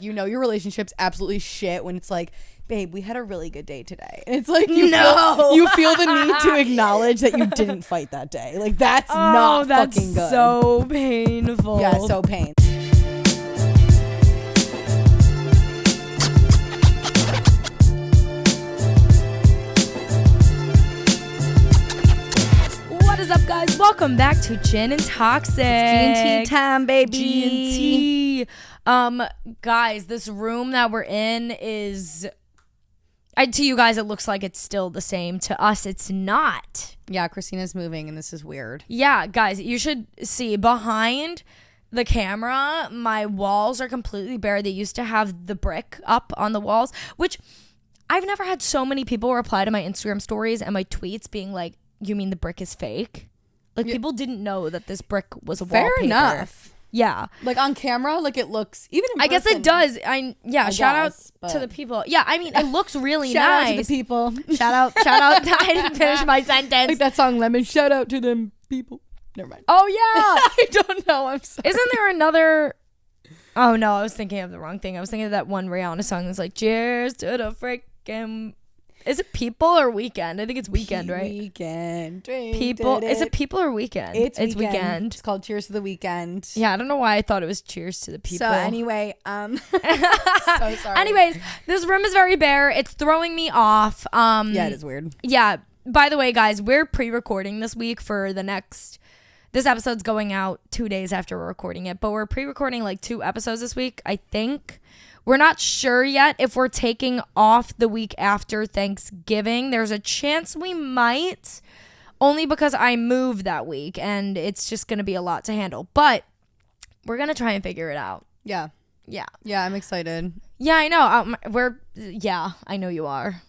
You know your relationship's absolutely shit when it's like, babe, we had a really good day today. And it's like, you feel the need to acknowledge that you didn't fight that day. Like, that's not fucking good. So painful. Yeah, so pain. What is up, guys? Welcome back to Gin and Toxic. G&T time, baby. G&T. Guys, this room that we're in is... to you guys, it looks like it's still the same. To us, it's not. Yeah, Christina's moving, and this is weird. Yeah, guys, you should see behind the camera, my walls are completely bare. They used to have the brick up on the walls, which I've never had so many people reply to my Instagram stories and my tweets being like, you mean the brick is fake? Like, people didn't know that this brick was a wallpaper. Fair enough. Yeah. Like, on camera, like, it looks, even in I guess it does. Shout out guess, to the people. Yeah, I mean, it looks really shout nice. out to the people. Shout out. I didn't finish my sentence. Like that song, Lemon. Shout out to them people. Never mind. Oh, yeah. I don't know. I'm sorry. Isn't there another... Oh, no, I was thinking of the wrong thing. I was thinking of that one Rihanna song that's like, cheers to the freaking... Is it People or Weekend? I think it's Weekend, right? Weekend. People. Is it People or Weekend? It's weekend. It's called Cheers to the Weekend. Yeah, I don't know why I thought it was Cheers to the People. So anyway, so sorry. Anyways, this room is very bare. It's throwing me off. Yeah, it is weird. Yeah. By the way, guys, we're pre-recording this week for the next... This episode's going out 2 days after we're recording it, but we're pre-recording like 2 episodes this week, I think. We're not sure yet if we're taking off the week after Thanksgiving. There's a chance we might, only because I moved that week and it's just going to be a lot to handle. But we're going to try and figure it out. Yeah. Yeah. Yeah, I'm excited. Yeah, I know. I know you are.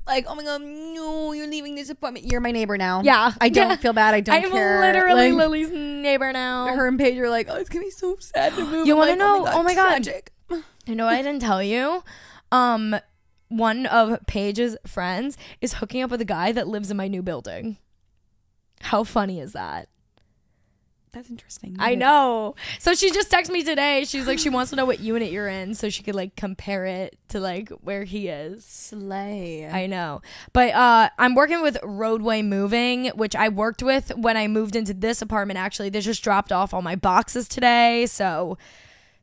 Like, oh my God, no, you're leaving this apartment. You're my neighbor now. Yeah. I don't feel bad. I don't care. I'm literally like, Lily's neighbor now. Her and Paige are like, oh, it's going to be so sad to move. You want to know? Oh my God. Tragic. You know what I didn't tell you? One of Paige's friends is hooking up with a guy that lives in my new building. How funny is that? That's interesting. I know. So she just texted me today. She's like, she wants to know what unit you're in so she could like compare it to like where he is. Slay. I know. But I'm working with Roadway Moving, which I worked with when I moved into this apartment. Actually, they just dropped off all my boxes today. So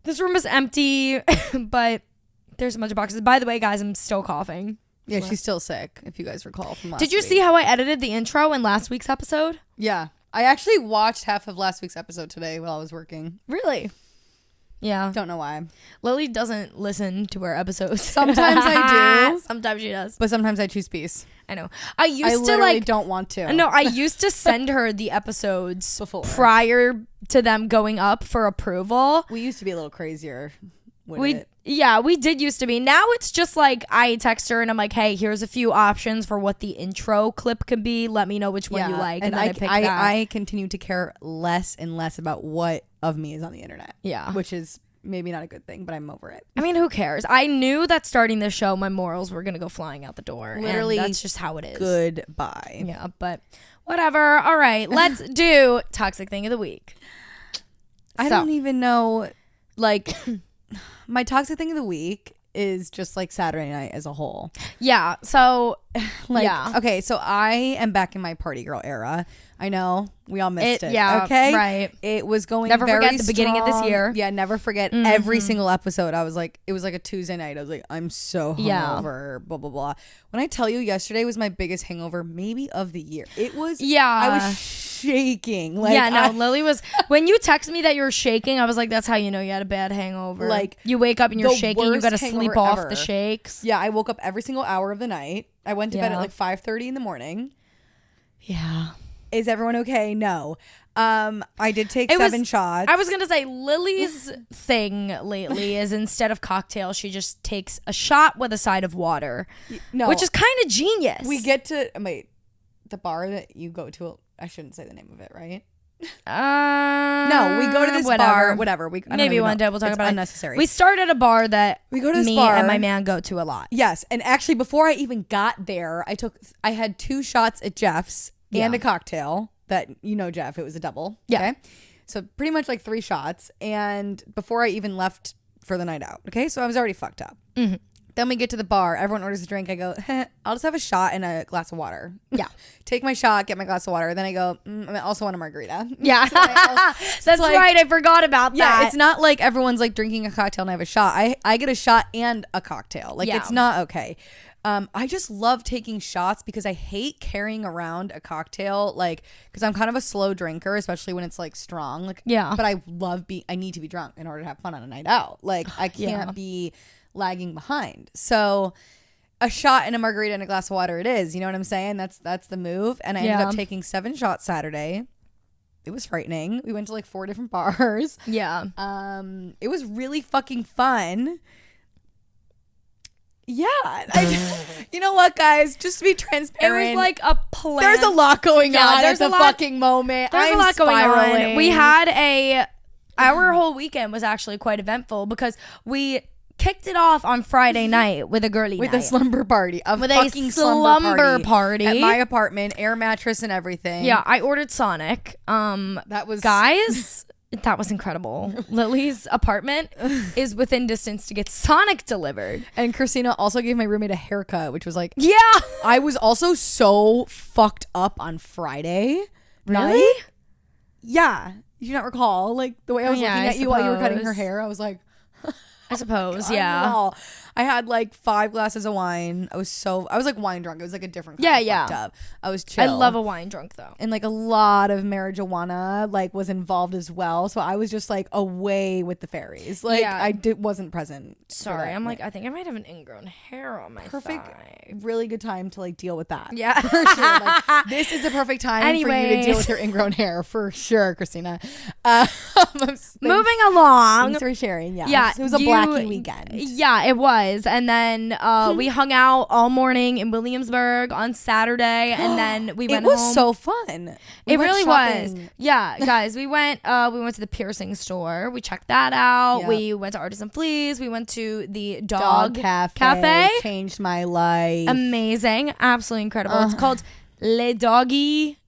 this room is empty, but there's a bunch of boxes. By the way, guys, I'm still coughing. Yeah, she's still sick, if you guys recall from last week. Did you week. see how I edited the intro in last week's episode? Yeah. I actually watched half of last week's episode today while I was working. Really? Yeah. Don't know why. Lily doesn't listen to our episodes. Sometimes I do. Sometimes she does. But sometimes I choose peace. I know. I literally don't want to. No, I used to send her the episodes before, prior to them going up for approval. We used to be a little crazier. Yeah, we did used to be. Now it's just like I text her and I'm like, hey, here's a few options for what the intro clip could be. Let me know which one you like. And I pick that. I continue to care less and less about what of me is on the internet. Yeah. Which is maybe not a good thing, but I'm over it. I mean, who cares? I knew that starting this show, my morals were going to go flying out the door. Literally. And that's just how it is. Goodbye. Yeah, but whatever. All right, let's do Toxic Thing of the Week. I don't even know, like... My toxic thing of the week is just like Saturday night as a whole. Yeah. So, like, okay. So I am back in my party girl era. I know we all missed it. Yeah. Okay. Right. It was going never very forget the beginning of this year. Yeah. Never forget every single episode. I was like, it was like a Tuesday night. I was like, I'm so hungover. Blah blah blah. When I tell you, yesterday was my biggest hangover maybe of the year. It was. Yeah. I was shaking. Like, yeah. No. Lily was. When you text me that you were shaking, I was like, that's how you know you had a bad hangover. Like, you wake up and you're shaking. You got to sleep off the shakes. Yeah. I woke up every single hour of the night. I went to bed at like 5:30 in the morning. Yeah. Is everyone okay? No. I did take 7 shots. I was going to say Lily's thing lately is instead of cocktail, she just takes a shot with a side of water. No. Which is kind of genius. We get to, wait, the bar that you go to, I shouldn't say the name of it, right? No, we go to this bar, whatever. Maybe one day we'll talk about unnecessary. It. We started a bar that we go to this me bar, and my man go to a lot. Yes. And actually before I even got there, I had 2 shots at Jeff's and a cocktail that, you know, Jeff, it was a double. Yeah. Okay. So pretty much like 3 shots. And before I even left for the night out. Okay, so I was already fucked up. Mm-hmm. Then we get to the bar. Everyone orders a drink. I go, I'll just have a shot and a glass of water. Yeah. Take my shot, get my glass of water. Then I go, I also want a margarita. Yeah. So that's like, right. I forgot about that. Yeah, it's not like everyone's like drinking a cocktail and I have a shot. I get a shot and a cocktail. Like, it's not okay. I just love taking shots because I hate carrying around a cocktail, like, because I'm kind of a slow drinker, especially when it's like strong. Like, yeah. But I need to be drunk in order to have fun on a night out. Like, I can't be lagging behind. So a shot and a margarita and a glass of water it is. You know what I'm saying? That's the move. And I ended up taking 7 shots Saturday. It was frightening. We went to like 4 different bars. Yeah. It was really fucking fun. Yeah. You know what, guys? Just to be transparent. It was like a plan. There's a lot going on at the fucking moment. There's a lot going on. We had our whole weekend was actually quite eventful because we kicked it off on Friday night with a girly night. With a slumber party. With a slumber party. At my apartment, air mattress and everything. Yeah, I ordered Sonic. That was... Guys... That was incredible. Lily's apartment is within distance to get Sonic delivered. And Christina also gave my roommate a haircut, which was like... Yeah! I was also so fucked up on Friday. Really? Night. Yeah. You do not recall? Like, the way I was looking at you while you were cutting her hair, I was like... I suppose, God, yeah. No. I had like 5 glasses of wine. I was like wine drunk. It was like a different kind of fucked up. I was chill. I love a wine drunk though. And like a lot of marijuana like was involved as well. So I was just like away with the fairies. Like I wasn't present. Sorry, I'm like, I think I might have an ingrown hair on my thigh. Really good time to like deal with that. Yeah. For sure. Like, this is the perfect time for you to deal with your ingrown hair for sure, Christina. Moving along. Thanks for sharing. Yeah. Yeah. It was a Blackie weekend. Yeah, it was. And then we hung out all morning in Williamsburg on Saturday, and then we went home. It was so fun. It really was. Yeah, guys, we went to the piercing store. We checked that out. Yep. We went to Artisan Fleas. We went to the dog cafe. Changed my life. Amazing. Absolutely incredible. It's called Le Doggy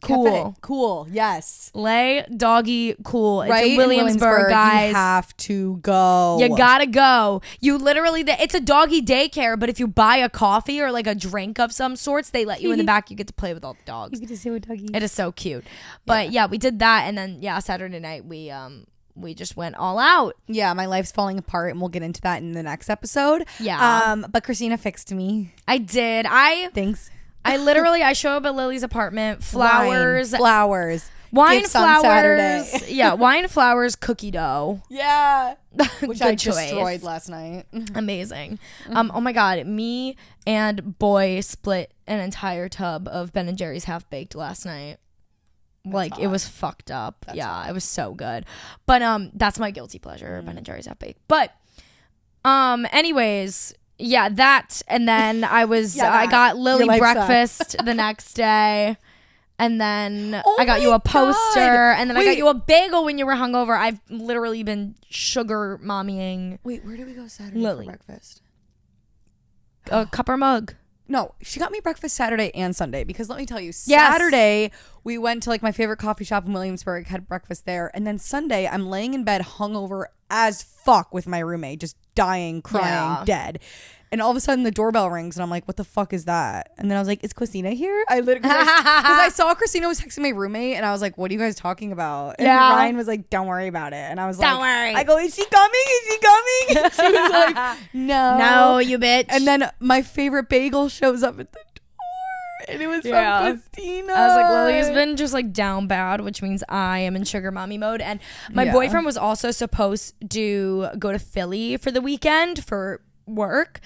Cool. Cool. Yes. Le Doggy Cool. It's right in Williamsburg, guys. You have to go. You gotta go. You literally, it's a doggy daycare, but if you buy a coffee or like a drink of some sorts, they let you in the back. You get to play with all the dogs. You get to see what doggy. It is so cute. But yeah, we did that, and then Saturday night we just went all out. Yeah, my life's falling apart, and we'll get into that in the next episode. Yeah. But Christina fixed me. I did. Thanks. I show up at Lily's apartment. Flowers. Wine, Gifts flowers. On Saturday. Yeah, wine, flowers, cookie dough. Yeah. Which I choice. Destroyed last night. Amazing. Oh my God. Me and Boy split an entire tub of Ben & Jerry's Half Baked last night. Like, it was fucked up. It was so good. But that's my guilty pleasure, Ben & Jerry's Half Baked. But anyways... Yeah, that, and then I got Lily breakfast the next day, and then I got you a poster, and then I got you a bagel when you were hungover. I've literally been sugar mommying. Wait, where did we go Saturday for breakfast? A cup or mug. No, she got me breakfast Saturday and Sunday because let me tell you, Saturday we went to like my favorite coffee shop in Williamsburg, had breakfast there, and then Sunday I'm laying in bed hungover as fuck with my roommate, just dying, crying, dead. And all of a sudden the doorbell rings and I'm like, what the fuck is that? And then I was like, is Christina here? I literally, because I saw Christina was texting my roommate and I was like, what are you guys talking about? And Ryan was like, don't worry about it. And I was like, don't worry. I go, is she coming? Is she coming? And she was like, no. No, you bitch. And then my favorite bagel shows up at the door. And it was from Christina. I was like, Lily's been just like down bad, which means I am in sugar mommy mode. And my boyfriend was also supposed to go to Philly for the weekend for work.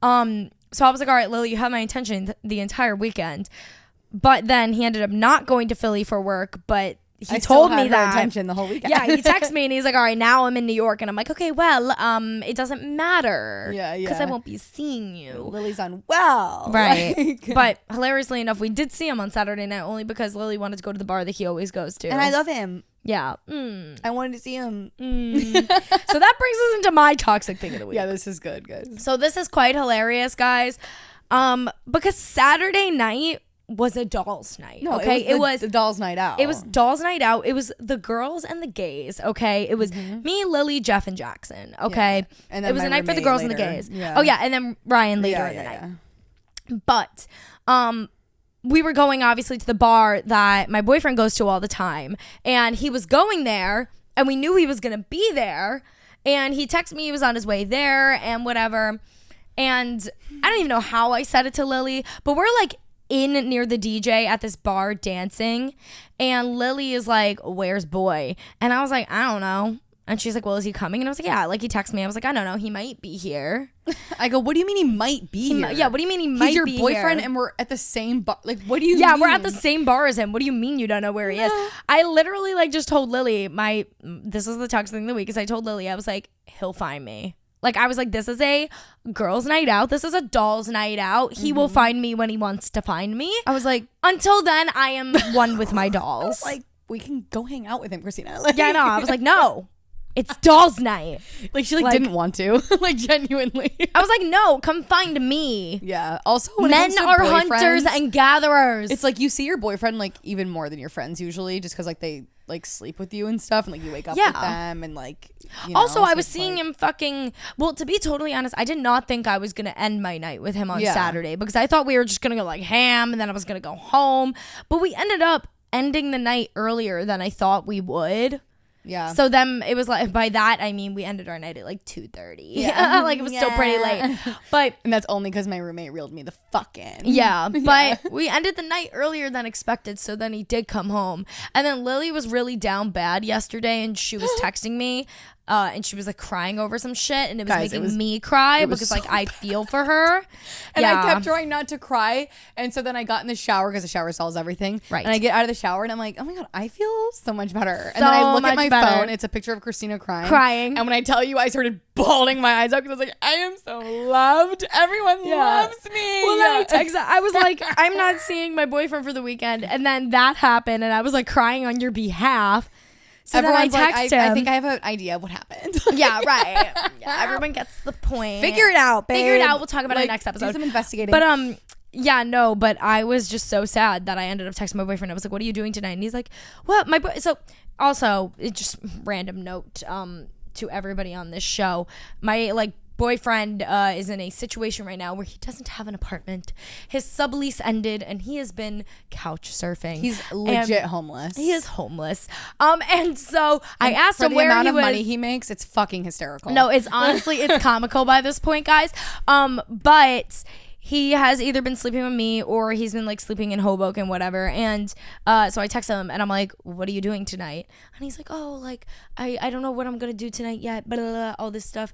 So I was like, all right, Lily, you have my attention the entire weekend. But then he ended up not going to Philly for work, but he told me that attention the whole weekend. Yeah, he texted me and he's like, all right, now I'm in New York. And I'm like, okay, well, it doesn't matter. Yeah. Because I won't be seeing you. Lily's unwell. Right. But hilariously enough, we did see him on Saturday night only because Lily wanted to go to the bar that he always goes to. And I love him. Yeah. I wanted to see him. So that brings us into my toxic thing of the week. Yeah, this is good, guys. So this is quite hilarious, guys. Because Saturday night was a dolls night. No, okay, it was the dolls night out. It was dolls night out. It was the girls and the gays. Okay, it was me, Lily, Jeff, and Jackson. Okay, yeah. And then it was a night for the girls later. and the gays. Yeah. Oh yeah, and then Ryan later in the night. But we were going obviously to the bar that my boyfriend goes to all the time, and he was going there, and we knew he was gonna be there, and he texted me he was on his way there and whatever. And I don't even know how I said it to Lily, but we're like in near the DJ at this bar dancing, and Lily is like, where's boy? And I was like, I don't know. And she's like, well, is he coming? And I was like, yeah. Like, he texted me. I was like, I don't know, he might be here. I go, what do you mean he might be here? Yeah, what do you mean he might be here? He's your boyfriend and we're at the same bar. Like, what do you mean? Yeah, we're at the same bar as him. What do you mean you don't know where he is? I literally like just told Lily, this is the text thing of the week, is I told Lily, I was like, he'll find me. Like, I was like, this is a girls' night out. This is a dolls' night out. He will find me when he wants to find me. I was like, until then, I am one with my dolls. Like, we can go hang out with him, Christina. Like, yeah, no. I was like, no, it's dolls' night. Like, she didn't want to. Like, genuinely. I was like, no, come find me. Yeah. Also, when men are hunters and gatherers. It's like you see your boyfriend like even more than your friends usually, just because like they like sleep with you and stuff, and like you wake up with them, and like also I was seeing him fucking, well, to be totally honest, I did not think I was gonna end my night with him on Saturday, because I thought we were just gonna go like ham and then I was gonna go home, but we ended up ending the night earlier than I thought we would. Yeah. So then it was like, by that I mean we ended our night at like 2:30. Yeah. Like, it was still pretty late. But and that's only because my roommate reeled me the fuck in. Yeah. But we ended the night earlier than expected. So then he did come home. And then Lily was really down bad yesterday, and she was texting me. And she was like crying over some shit, and it was making me cry because like I feel for her. And I kept trying not to cry, and so then I got in the shower because the shower solves everything. Right. And I get out of the shower and I'm like, oh my god, I feel so much better. And then I look at my phone, it's a picture of Christina crying. And when I tell you, I started bawling my eyes out because I was like, I am so loved. Everyone loves me. Well, then I texted. I was like, I'm not seeing my boyfriend for the weekend, and then that happened, and I was like crying on your behalf. So everyone's then I text him. I think I have an idea of what happened. Yeah, right. Yeah, everyone gets the point. Figure it out, babe. Figure it out. We'll talk about it next episode. Do some investigating. But yeah, no. But I was just so sad that I ended up texting my boyfriend. I was like, "What are you doing tonight?" And he's like, "What?" So also, it's just random note to everybody on this show. My boyfriend is in a situation right now where he doesn't have an apartment. His sublease ended, and he has been couch surfing. He's legit homeless. He is homeless. And so I asked him where he was. For the amount of money he makes, it's fucking hysterical. No, it's honestly, it's comical by this point, guys. But he has either been sleeping with me or he's been like sleeping in Hoboken, whatever. And so I text him and I'm like, what are you doing tonight? And he's like, oh, like, I don't know what I'm going to do tonight yet, blah, blah, blah, all this stuff.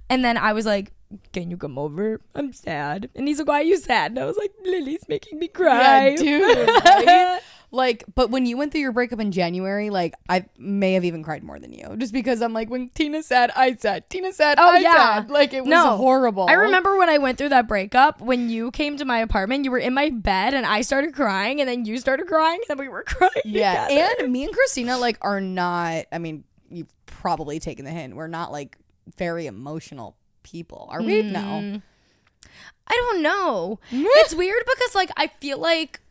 And then I was like, can you come over? I'm sad. And he's like, why are you sad? And I was like, Lily's making me cry. Yeah, dude. Right? Like, but when you went through your breakup in January, like, I may have even cried more than you. Just because I'm like, when Tina said, I said. Tina said, I said. Like, it was horrible. I remember when I went through that breakup, when you came to my apartment, you were in my bed, and I started crying, and then you started crying, and then we were crying together. And me and Christina, like, are not, I mean, you've probably taken the hint. We're not, like, very emotional people. Are we? No. I don't know. It's weird because, like, I feel like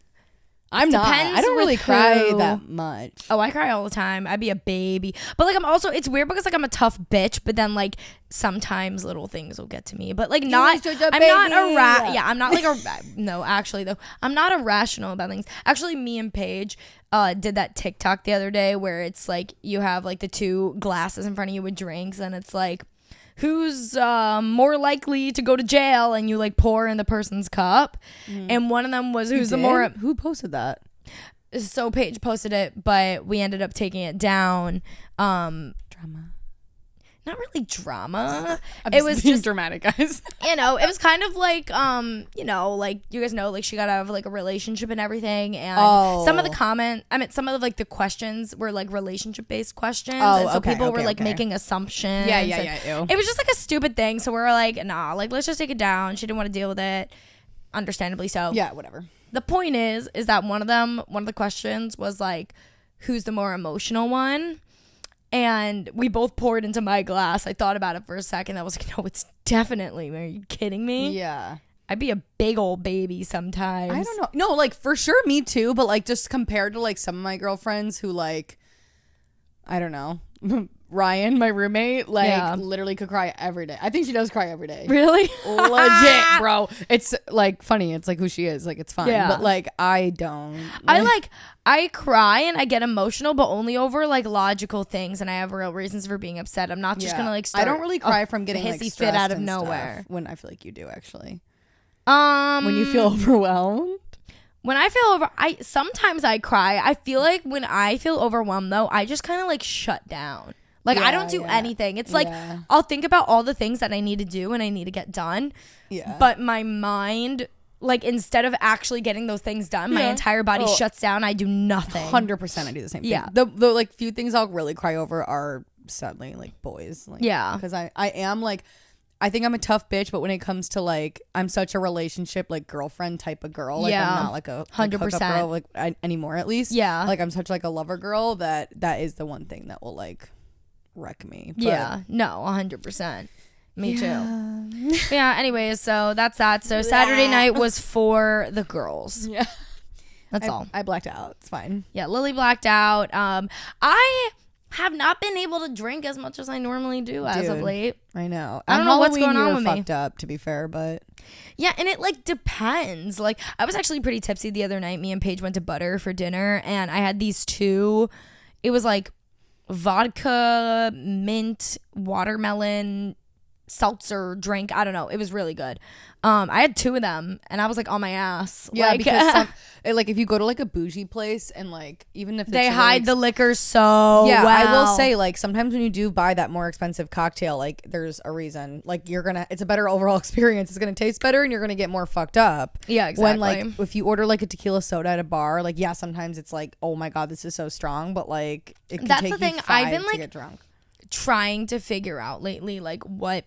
I'm not. I don't really cry that much. Oh, I cry all the time. I'd be a baby. But like, I'm also, it's weird because like I'm a tough bitch, but then like sometimes little things will get to me. But like I'm not like no, actually though, I'm not irrational about things. Actually, me and Paige did that TikTok the other day where it's like you have like the two glasses in front of you with drinks, and it's like, who's more likely to go to jail, and you like pour in the person's cup. And one of them was who posted that? So Paige posted it, but we ended up taking it down. Drama. Not really drama. It was just dramatic, guys. You know, it was kind of like you know, like you guys know, like she got out of like a relationship and everything, and some of the like the questions were like relationship based questions, and so people were like making assumptions. Yeah. It was just like a stupid thing, so we were like, nah, like let's just take it down. She didn't want to deal with it, understandably so. Yeah, whatever. The point is that one of the questions was like, who's the more emotional one? And we both poured into my glass. I thought about it for a second. I was like, no, it's definitely me. Are you kidding me? Yeah. I'd be a big old baby sometimes. I don't know. No, like for sure me too, but like just compared to like some of my girlfriends who like, I don't know. Ryan, my roommate, like literally could cry every day. I think she does cry every day. Really? Legit, bro. It's like funny. It's like who she is. Like it's fine. Yeah. But like I don't. I cry and I get emotional, but only over like logical things, and I have real reasons for being upset. I'm not just gonna like start. I don't really cry from getting like hissy fit out of nowhere. When I feel like you do actually. When you feel overwhelmed. When I feel sometimes I cry. I feel like when I feel overwhelmed though, I just kind of like shut down. Like I don't do anything. It's like I'll think about all the things that I need to do and I need to get done. Yeah. But my mind, like instead of actually getting those things done, my entire body shuts down. I do nothing. 100% I do the same thing. Yeah. The like few things I'll really cry over are sadly like boys. Like, because I am like, I think I'm a tough bitch, but when it comes to like, I'm such a relationship like girlfriend type of girl. Like I'm not like a 100% girl like anymore at least. Yeah. Like I'm such like a lover girl that is the one thing that will like wreck me. But no, 100%. Me too. Yeah, anyways, so that's that. So Saturday night was for the girls. Yeah. That's all. I blacked out. It's fine. Yeah, Lily blacked out. I have not been able to drink as much as I normally do as of late. I know. I don't know what's going on with me. Fucked up, to be fair, but yeah, and it like depends. Like I was actually pretty tipsy the other night. Me and Paige went to Butter for dinner, and I had these two. It was like vodka, mint, watermelon, seltzer drink. I don't know. It was really good. I had two of them and I was like on my ass. Yeah, like, because like if you go to like a bougie place and like even if they hide the liquor so well. I will say like sometimes when you do buy that more expensive cocktail, like there's a reason. Like it's a better overall experience. It's gonna taste better and you're gonna get more fucked up. Yeah, exactly. When like if you order like a tequila soda at a bar, like sometimes it's like, oh my god, this is so strong, but like it can take the thing. I've been like trying to figure out lately like what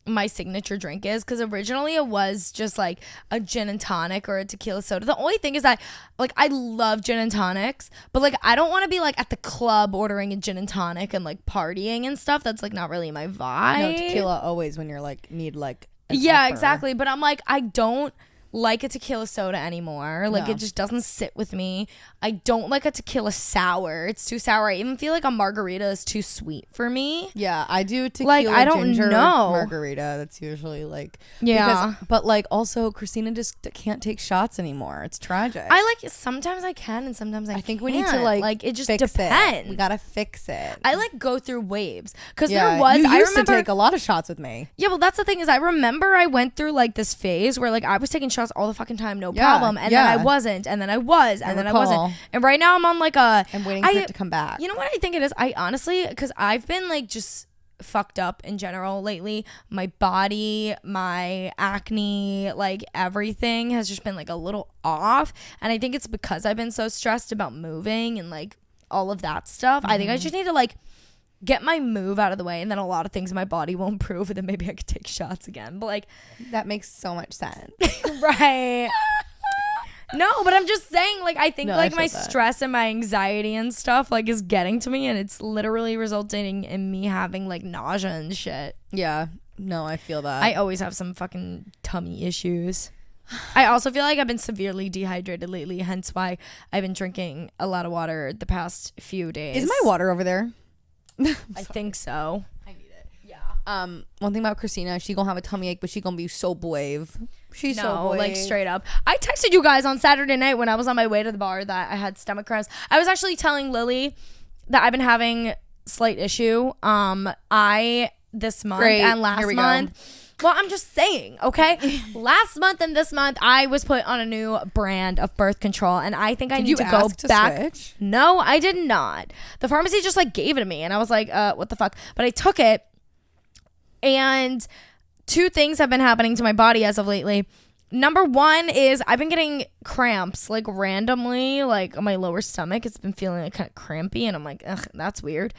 my signature drink is, because originally it was just like a gin and tonic or a tequila soda. The only thing is that like I love gin and tonics, but like I don't want to be like at the club ordering a gin and tonic and like partying and stuff. That's like not really my vibe. No, tequila always when you're like need like exactly, but I'm like I don't like a tequila soda anymore. Like it just doesn't sit with me. I don't like a tequila sour. It's too sour. I even feel like a margarita is too sweet for me. Yeah, I do tequila like I don't ginger know margarita. That's usually like but like also Christina just can't take shots anymore. It's tragic. I like sometimes I can and sometimes I think can't. We need to like it just depends. We gotta fix it. I like go through waves because there was you used to take a lot of shots with me. Yeah, well that's the thing is I remember I went through like this phase where like I was taking shots all the fucking time, no problem, and then I wasn't, and then I was, and then I wasn't, and right now I'm on like I'm waiting for it to come back. You know what I think it is? I honestly, because I've been like just fucked up in general lately. My body, my acne, like everything has just been like a little off, and I think it's because I've been so stressed about moving and like all of that stuff. I think I just need to like get my move out of the way, and then a lot of things in my body will improve, and then maybe I could take shots again. But like that makes so much sense. Right. No, but I'm just saying, like I think like my stress and my anxiety and stuff like is getting to me, and it's literally resulting in me having like nausea and shit. Yeah. No, I feel that. I always have some fucking tummy issues. I also feel like I've been severely dehydrated lately, hence why I've been drinking a lot of water the past few days. Is my water over there? I think so. I need it. Yeah. One thing about Christina, she gonna have a tummy ache, but she gonna be so brave. She's so brave. Like straight up. I texted you guys on Saturday night when I was on my way to the bar that I had stomach cramps. I was actually telling Lily that I've been having slight issue. This month and last month. Well, I'm just saying, okay? Last month and this month, I was put on a new brand of birth control, and I think I need to go back. Switch? No, I did not. The pharmacy just like gave it to me, and I was like, what the fuck? But I took it, and two things have been happening to my body as of lately. Number one is I've been getting cramps like randomly, like on my lower stomach. It's been feeling like kind of crampy, and I'm like, ugh, that's weird.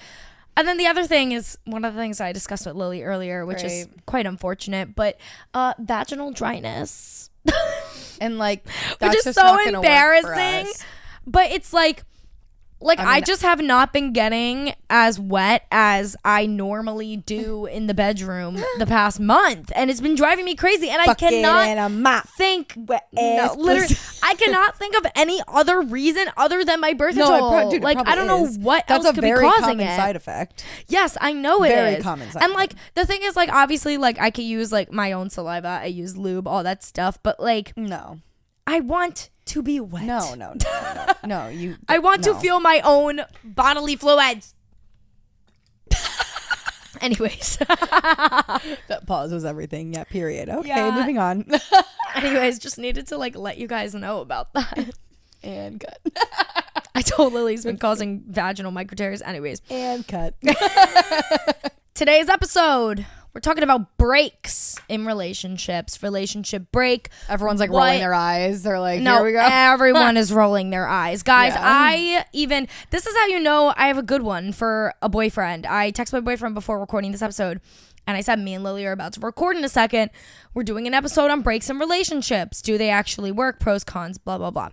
And then the other thing is one of the things I discussed with Lily earlier, which is quite unfortunate, but vaginal dryness. And like, that's which is so embarrassing. But it's like, Like, I just have not been getting as wet as I normally do in the bedroom the past month. And it's been driving me crazy. And I cannot think. No, literally, I cannot think of any other reason other than my birth control. Dude, like, I don't know what else could be causing it. That's a very common side effect. Yes, I know it is. Very common side effect. And, like, the thing is, like, obviously, like, I could use, like, my own saliva. I use lube, all that stuff. But, like, no. I want to be wet. No. You. I want to feel my own bodily fluids. Anyways. That pause was everything. Yeah, period. Okay, yeah. Moving on. Anyways, just needed to like let you guys know about that. And cut. I told Lily's been causing vaginal microtears. Anyways. And cut. Today's episode, we're talking about breaks in relationships. Relationship break. Everyone's like rolling their eyes. They're like, no, here we go. Everyone is rolling their eyes. Guys, this is how you know I have a good one for a boyfriend. I texted my boyfriend before recording this episode. And I said, me and Lily are about to record in a second. We're doing an episode on breaks in relationships. Do they actually work? Pros, cons, blah, blah, blah.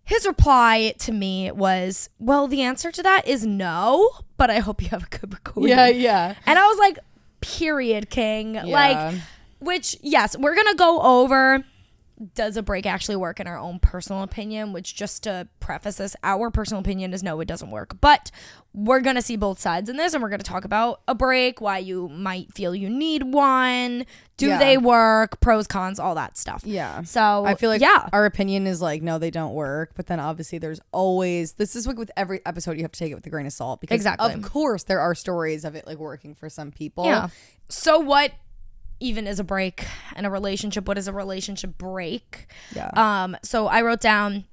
His reply to me was, well, the answer to that is no, but I hope you have a good recording. Yeah. And I was like, period, king. Yeah. Like, which, yes, we're going to go over, does a break actually work in our own personal opinion, which just to preface this, our personal opinion is no, it doesn't work. But we're going to see both sides in this, and we're going to talk about a break, why you might feel you need one, do they work, pros, cons, all that stuff. Yeah. So I feel like our opinion is like, no, they don't work. But then obviously there's always, this is like with every episode, you have to take it with a grain of salt. Because of course there are stories of it like working for some people. Yeah. So what even is a break in a relationship? What is a relationship break? Yeah. So I wrote down,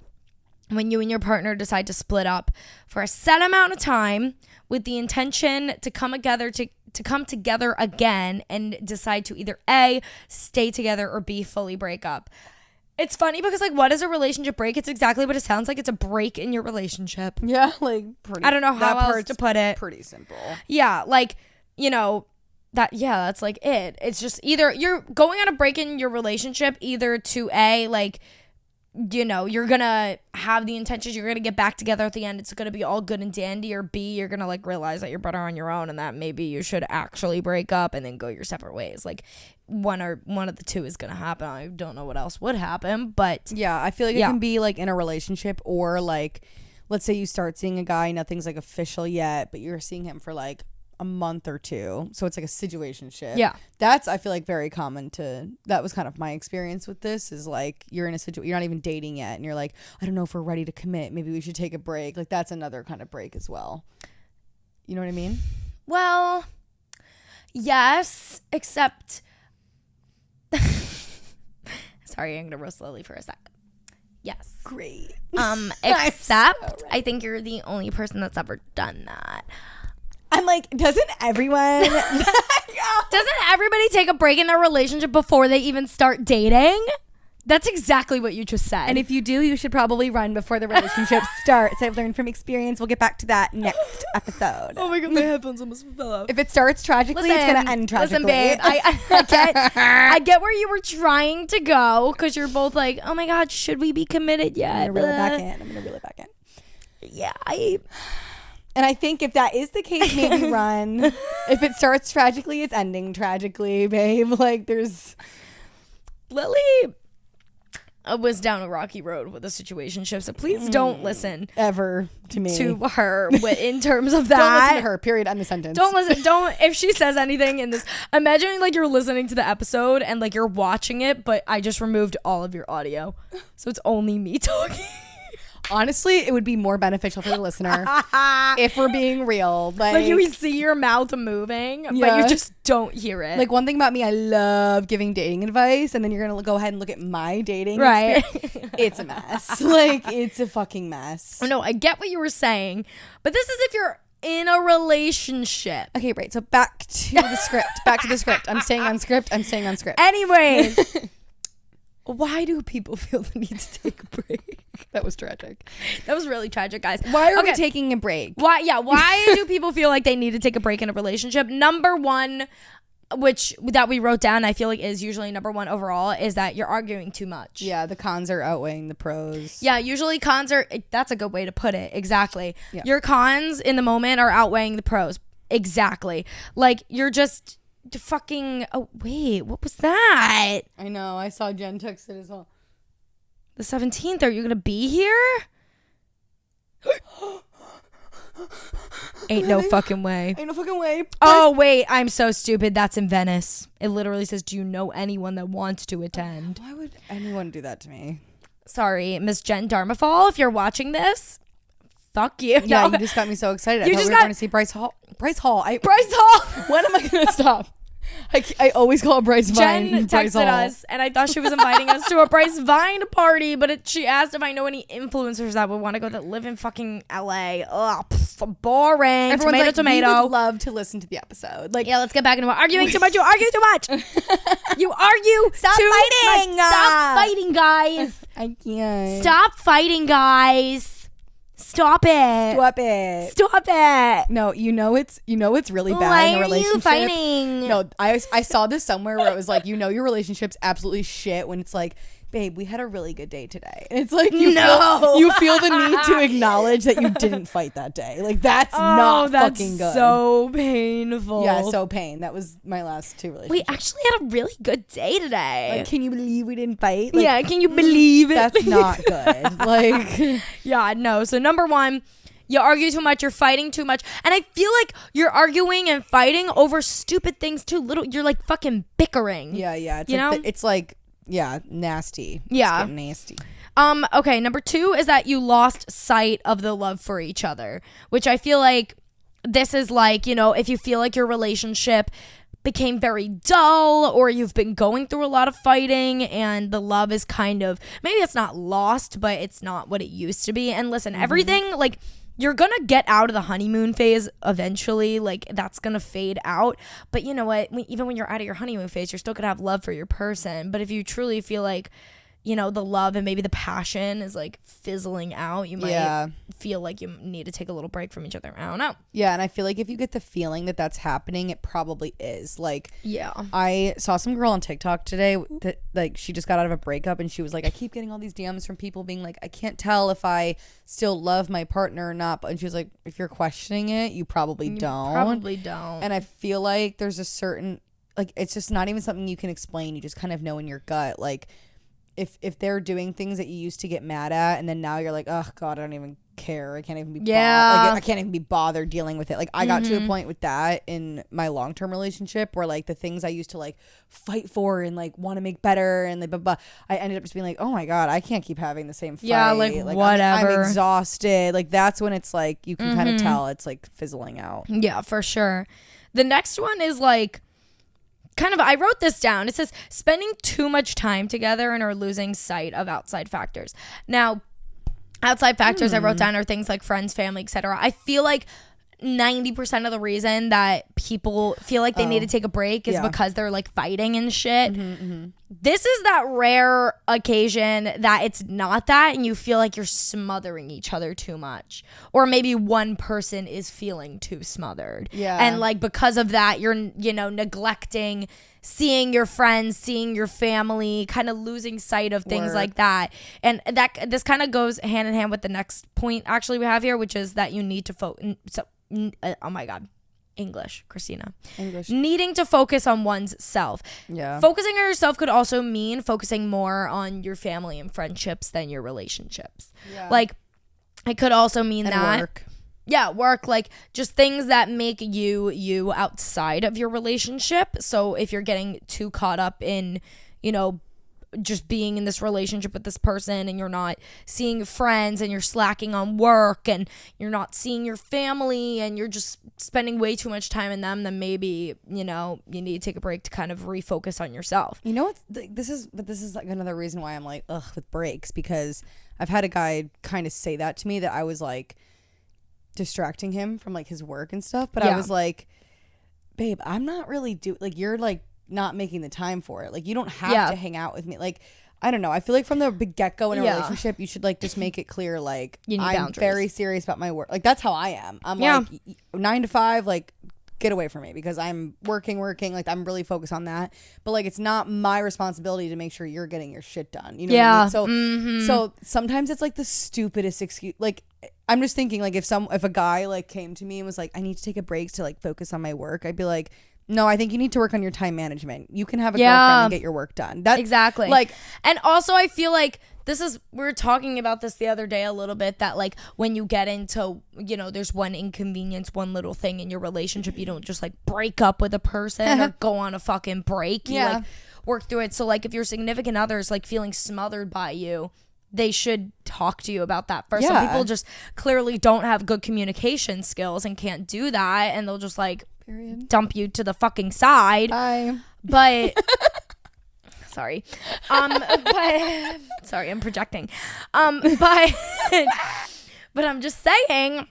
when you and your partner decide to split up for a set amount of time with the intention to come together again and decide to either A, stay together, or B, fully break up. It's funny because, like, what is a relationship break? It's exactly what it sounds like. It's a break in your relationship. Yeah, like, I don't know how else to put it. Pretty simple. Yeah, like, you know, that's like it. It's just either you're going on a break in your relationship, either to A, like, you know, you're gonna have the intentions, you're gonna get back together at the end, it's gonna be all good and dandy, or B, you're gonna like realize that you're better on your own and that maybe you should actually break up and then go your separate ways. Like one of the two is gonna happen. I don't know what else would happen, but yeah, I feel like it can be like in a relationship, or like, let's say you start seeing a guy, nothing's like official yet, but you're seeing him for like a month or two, so it's like a situationship. Yeah, that's, I feel like, very common that was kind of my experience with this, is like you're in a situation, you're not even dating yet, and you're like, I don't know if we're ready to commit, maybe we should take a break. Like that's another kind of break as well. You know what I mean? Well, yes, except sorry, I'm gonna roast Lily for a second. Yes, great. Except I think you're the only person that's ever done that. I'm like, doesn't everybody take a break in their relationship before they even start dating? That's exactly what you just said. And if you do, you should probably run before the relationship starts. I've learned from experience. We'll get back to that next episode. Oh my god, my headphones almost fell off. If it starts tragically, it's gonna end tragically. Listen, babe, I get where you were trying to go, because you're both like, oh my god, should we be committed yet? I'm gonna reel it back in. Yeah, and I think if that is the case, maybe run. If it starts tragically, it's ending tragically, babe. Like there's Lily was down a rocky road with a situationship, so please don't listen ever to me, to her in terms of that. Don't listen to her, period. End the sentence. Don't if she says anything in this, imagine like you're listening to the episode and like you're watching it, but I just removed all of your audio, so it's only me talking. Honestly, it would be more beneficial for the listener if we're being real. Like you see your mouth moving, but you just don't hear it. Like one thing about me, I love giving dating advice, and then you're going to go ahead and look at my dating experience. It's a mess. Like, it's a fucking mess. No, I get what you were saying, but this is if you're in a relationship. Okay, right. So back to the script. I'm staying on script. Anyways. Why do people feel the need to take a break? That was tragic. That was really tragic, guys. Why are we taking a break? Why do people feel like they need to take a break in a relationship? Number one, that we wrote down, I feel like is usually number one overall, is that you're arguing too much. Yeah, the cons are outweighing the pros. Yeah, usually cons are, that's a good way to put it. Exactly. Yeah. Your cons in the moment are outweighing the pros. Exactly. Like, you're just fucking, oh, wait, what was that? I know, I saw Jen text it as well. The 17th, are you going to be here? Ain't no fucking way. Ain't no fucking way. Oh, wait, I'm so stupid. That's in Venice. It literally says, do you know anyone that wants to attend? Why would anyone do that to me? Sorry, Miss Jen Dharmafal, if you're watching this, fuck you. Yeah, No. you just got me so excited. I You thought just we were going to see Bryce Hall. Bryce Hall. Bryce Hall. When am I going to stop? I always call Bryce Vine. Jen Bryce texted Hall. us, and I thought she was inviting us to a Bryce Vine party, but she asked if I know any influencers that would want to go that live in fucking LA. Ugh, boring. Everyone's tomato. We would love to listen to the episode. Like, yeah, let's get back into arguing too much. You argue too much. You argue Stop too fighting. much. Stop fighting, guys. I can't. Stop fighting, guys. Stop it. Stop it. Stop it. No, it's really bad Why in a are relationship. you fighting? No, I saw this somewhere where it was like, your relationship's absolutely shit when it's like, babe, we had a really good day today. And it's like you feel the need to acknowledge that you didn't fight that day. Like that's not fucking good. So painful. Yeah, so pain. That was my last two relationships. We actually had a really good day today. Like, can you believe we didn't fight? Like, yeah, can you believe it? That's not good. Like, yeah, no. So number one, you argue too much, you're fighting too much. And I feel like you're arguing and fighting over stupid things too. You're like fucking bickering. Yeah. It's you like know? it's like, yeah, nasty. Yeah. It's getting nasty. Okay, number two is that you lost sight of the love for each other, which I feel like this is like, if you feel like your relationship became very dull or you've been going through a lot of fighting and the love is kind of, maybe it's not lost, but it's not what it used to be. And listen, everything, like, you're gonna get out of the honeymoon phase eventually. Like, that's gonna fade out. But you know what? Even when you're out of your honeymoon phase, you're still gonna have love for your person. But if you truly feel like, the love and maybe the passion is like fizzling out, you might feel like you need to take a little break from each other. I don't know. Yeah, and I feel like if you get the feeling that that's happening, it probably is. Like, yeah. I saw some girl on TikTok today that, like, she just got out of a breakup and she was like, I keep getting all these DMs from people being like, I can't tell if I still love my partner or not. And she was like, if you're questioning it, you probably don't. Probably don't. And I feel like there's a certain, like, it's just not even something you can explain. You just kind of know in your gut, like, if they're doing things that you used to get mad at and then now you're like, oh God, I don't even care. I can't even be I can't even be bothered dealing with it. Like, I got to a point with that in my long-term relationship where, like, the things I used to, like, fight for and, like, want to make better and, like, blah, blah, I ended up just being like, oh my God, I can't keep having the same fight. Yeah, like whatever. I'm exhausted. Like, that's when it's like you can kind of tell it's like fizzling out. Yeah, for sure. The next one is like, kind of, I wrote this down. It says spending too much time together and are losing sight of outside factors. Now, outside factors I wrote down are things like friends, family, etc. I feel like 90% of the reason that people feel like they need to take a break is because they're like fighting and shit. This is that rare occasion that it's not that and you feel like you're smothering each other too much, or maybe one person is feeling too smothered, and like because of that you're neglecting seeing your friends, seeing your family, kind of losing sight of things like that. And that this kind of goes hand in hand with the next point actually we have here, which is that you need to oh my God, English, Christina. English. Needing to focus on one's self. Yeah. Focusing on yourself could also mean focusing more on your family and friendships than your relationships. Yeah. Like, it could also mean that work. Yeah, work, like just things that make you outside of your relationship. So if you're getting too caught up in, just being in this relationship with this person and you're not seeing friends and you're slacking on work and you're not seeing your family and you're just spending way too much time in them, then maybe, you need to take a break to kind of refocus on yourself. You know what? This is like another reason why I'm like, ugh, with breaks, because I've had a guy kind of say that to me, that I was like distracting him from like his work and stuff. But I was like, babe, I'm not really like, you're like, not making the time for it. Like, you don't have to hang out with me. Like, I don't know. I feel like from the get-go in a relationship, you should like just make it clear, like, I'm boundaries. Very serious about my work. Like, that's how I am. I'm like 9 to 5, like, get away from me because I'm working. Like, I'm really focused on that. But, like, it's not my responsibility to make sure you're getting your shit done. You know what I mean? So sometimes it's, like, the stupidest excuse. Like, I'm just thinking, like, if a guy, like, came to me and was like, I need to take a break to, like, focus on my work, I'd be like, no, I think you need to work on your time management. You can have a girlfriend and get your work done. Exactly. Like, and also I feel like we were talking about this the other day a little bit, that like when you get into, you know, there's one inconvenience, one little thing in your relationship, you don't just like break up with a person or go on a fucking break. You like work through it. So like if your significant other is like feeling smothered by you, they should talk to you about that first. Some people just clearly don't have good communication skills and can't do that, and they'll just like dump you to the fucking side. But sorry. But sorry, I'm projecting. But I'm just saying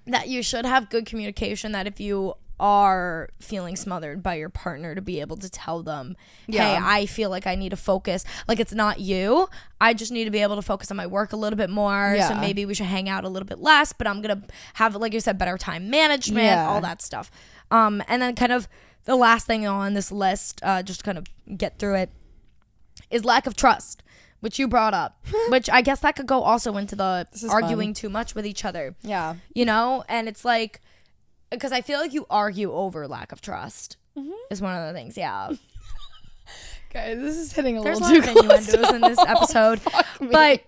that you should have good communication, that if you are feeling smothered by your partner, to be able to tell them, hey, I feel like I need to focus. Like, it's not you. I just need to be able to focus on my work a little bit more. So maybe we should hang out a little bit less, but I'm going to have, like you said, better time management, all that stuff. And then kind of the last thing on this list, just to kind of get through it, is lack of trust, which you brought up, which I guess that could go also into the arguing too much with each other. Yeah. You know, and it's like, because I feel like you argue over lack of trust is one of the things. Yeah. Guys, this is hitting There's little too close. There's a lot of innuendos in this episode. But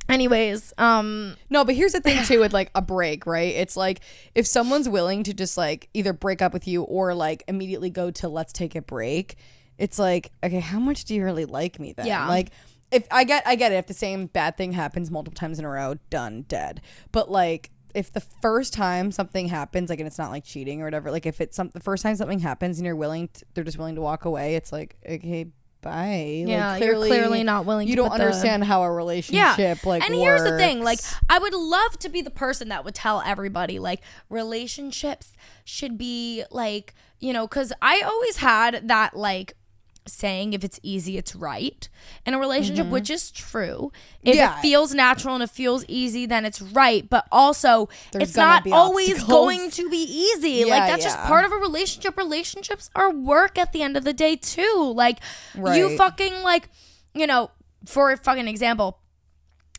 anyways, no, but here's the thing too with like a break, right? It's like if someone's willing to just like either break up with you or like immediately go to let's take a break, it's like, okay, how much do you really like me then? Yeah. Like, if I get it, if the same bad thing happens multiple times in a row, done, dead. But like, if the first time something happens, like, and it's not like cheating or whatever, like if it's the first time something happens and you're willing to, they're just willing to walk away, it's like, okay, bye. Yeah, like, you're clearly not willing. You don't understand how a relationship like. And here's the thing, like, I would love to be the person that would tell everybody like relationships should be like, you know, because I always had that like saying, if it's easy, it's right in a relationship, which is true. If it feels natural and it feels easy, then it's right. But also, it's not always going to be easy. Like, that's just part of a relationship. Relationships are work at the end of the day too. Like, you fucking, like, you know, for a fucking example,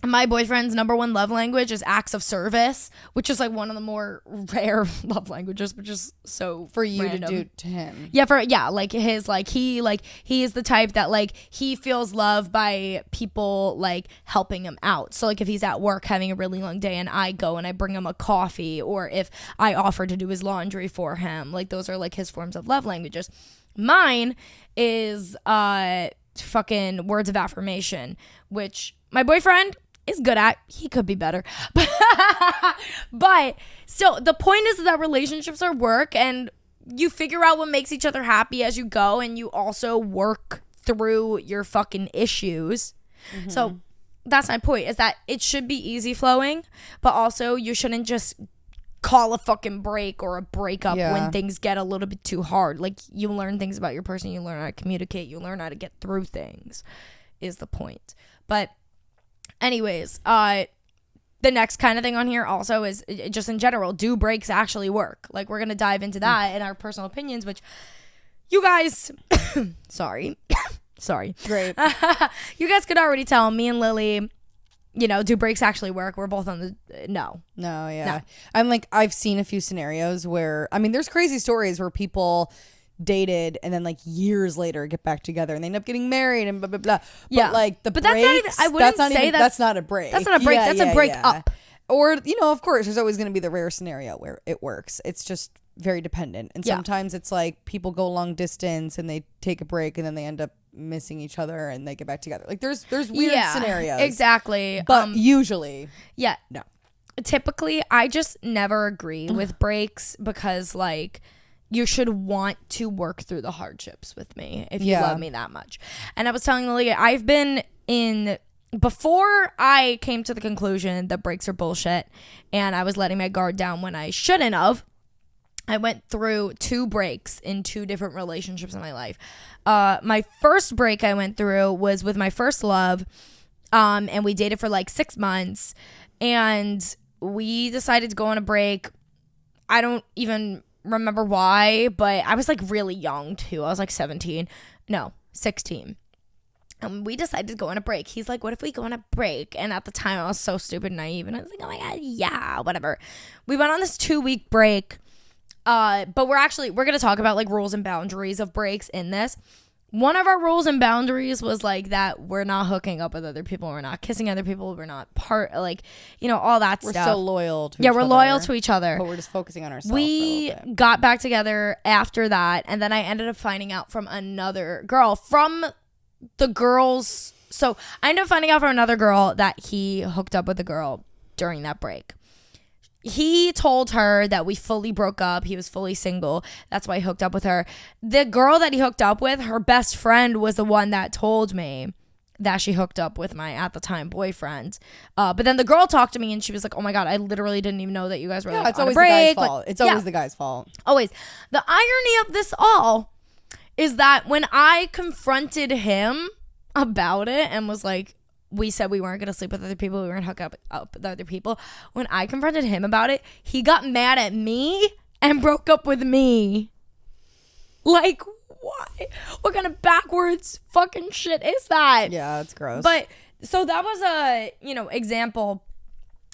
my boyfriend's number one love language is acts of service, which is like one of the more rare love languages, which is so for you random. To do to him. Like his, like he is the type that like he feels love by people like helping him out. So like if he's at work having a really long day and I go and I bring him a coffee, or if I offer to do his laundry for him, like those are like his forms of love languages. Mine is fucking words of affirmation, which my boyfriend is good at. He could be better. But still, the point is that relationships are work, and you figure out what makes each other happy as you go, and you also work through your fucking issues. So that's my point, is that it should be easy flowing, but also you shouldn't just call a fucking break or a breakup when things get a little bit too hard. Like, you learn things about your person, you learn how to communicate, you learn how to get through things, is the point. But anyways, the next kind of thing on here also is just in general, do breaks actually work? Like, we're going to dive into that in our personal opinions, which you guys, sorry. Great. You guys could already tell me and Lily, you know, do breaks actually work? We're both on the, no. I'm like, I've seen a few scenarios where, I mean, there's crazy stories where people dated and then like years later get back together and they end up getting married and blah blah blah. But like the breaks, that's not even, I wouldn't say that's not a break. That's not a break. That's a break up. Or, you know, of course, there's always going to be the rare scenario where it works. It's just very dependent. And sometimes it's like people go long distance and they take a break and then they end up missing each other and they get back together. Like there's weird scenarios. Exactly. But usually, no. Typically, I just never agree with breaks because like, you should want to work through the hardships with me if you love me that much. And I was telling Lily, I've been in, before I came to the conclusion that breaks are bullshit and I was letting my guard down when I shouldn't have, I went through 2 breaks in 2 different relationships in my life. My first break I went through was with my first love, and we dated for like 6 months, and we decided to go on a break. I don't even remember why, but I was like really young too. I was like 16. And we decided to go on a break. He's like, what if we go on a break? And at the time, I was so stupid and naive. And I was like, oh my God, yeah, whatever. We went on this 2-week break. But we're going to talk about like rules and boundaries of breaks in this. One of our rules and boundaries was like that we're not hooking up with other people. We're not kissing other people. We're not all that stuff. We're still loyal to each other. Yeah, we're loyal to each other. But we're just focusing on ourselves. We got back together after that. And then I ended up finding out from another girl from the girls. So I ended up finding out from another girl that he hooked up with a girl during that break. He told her that we fully broke up. He was fully single. That's why he hooked up with her. The girl that he hooked up with, her best friend was the one that told me that she hooked up with my, at the time, boyfriend. But then the girl talked to me and she was like, oh my God, I literally didn't even know that you guys were it's on always a break. The guy's fault. It's always the guy's fault. Always. The irony of this all is that when I confronted him about it and was like, we said we weren't going to sleep with other people, we weren't hook up with other people. When I confronted him about it, he got mad at me and broke up with me. Like, why? What kind of backwards fucking shit is that? Yeah, it's gross. But, so that was a, example,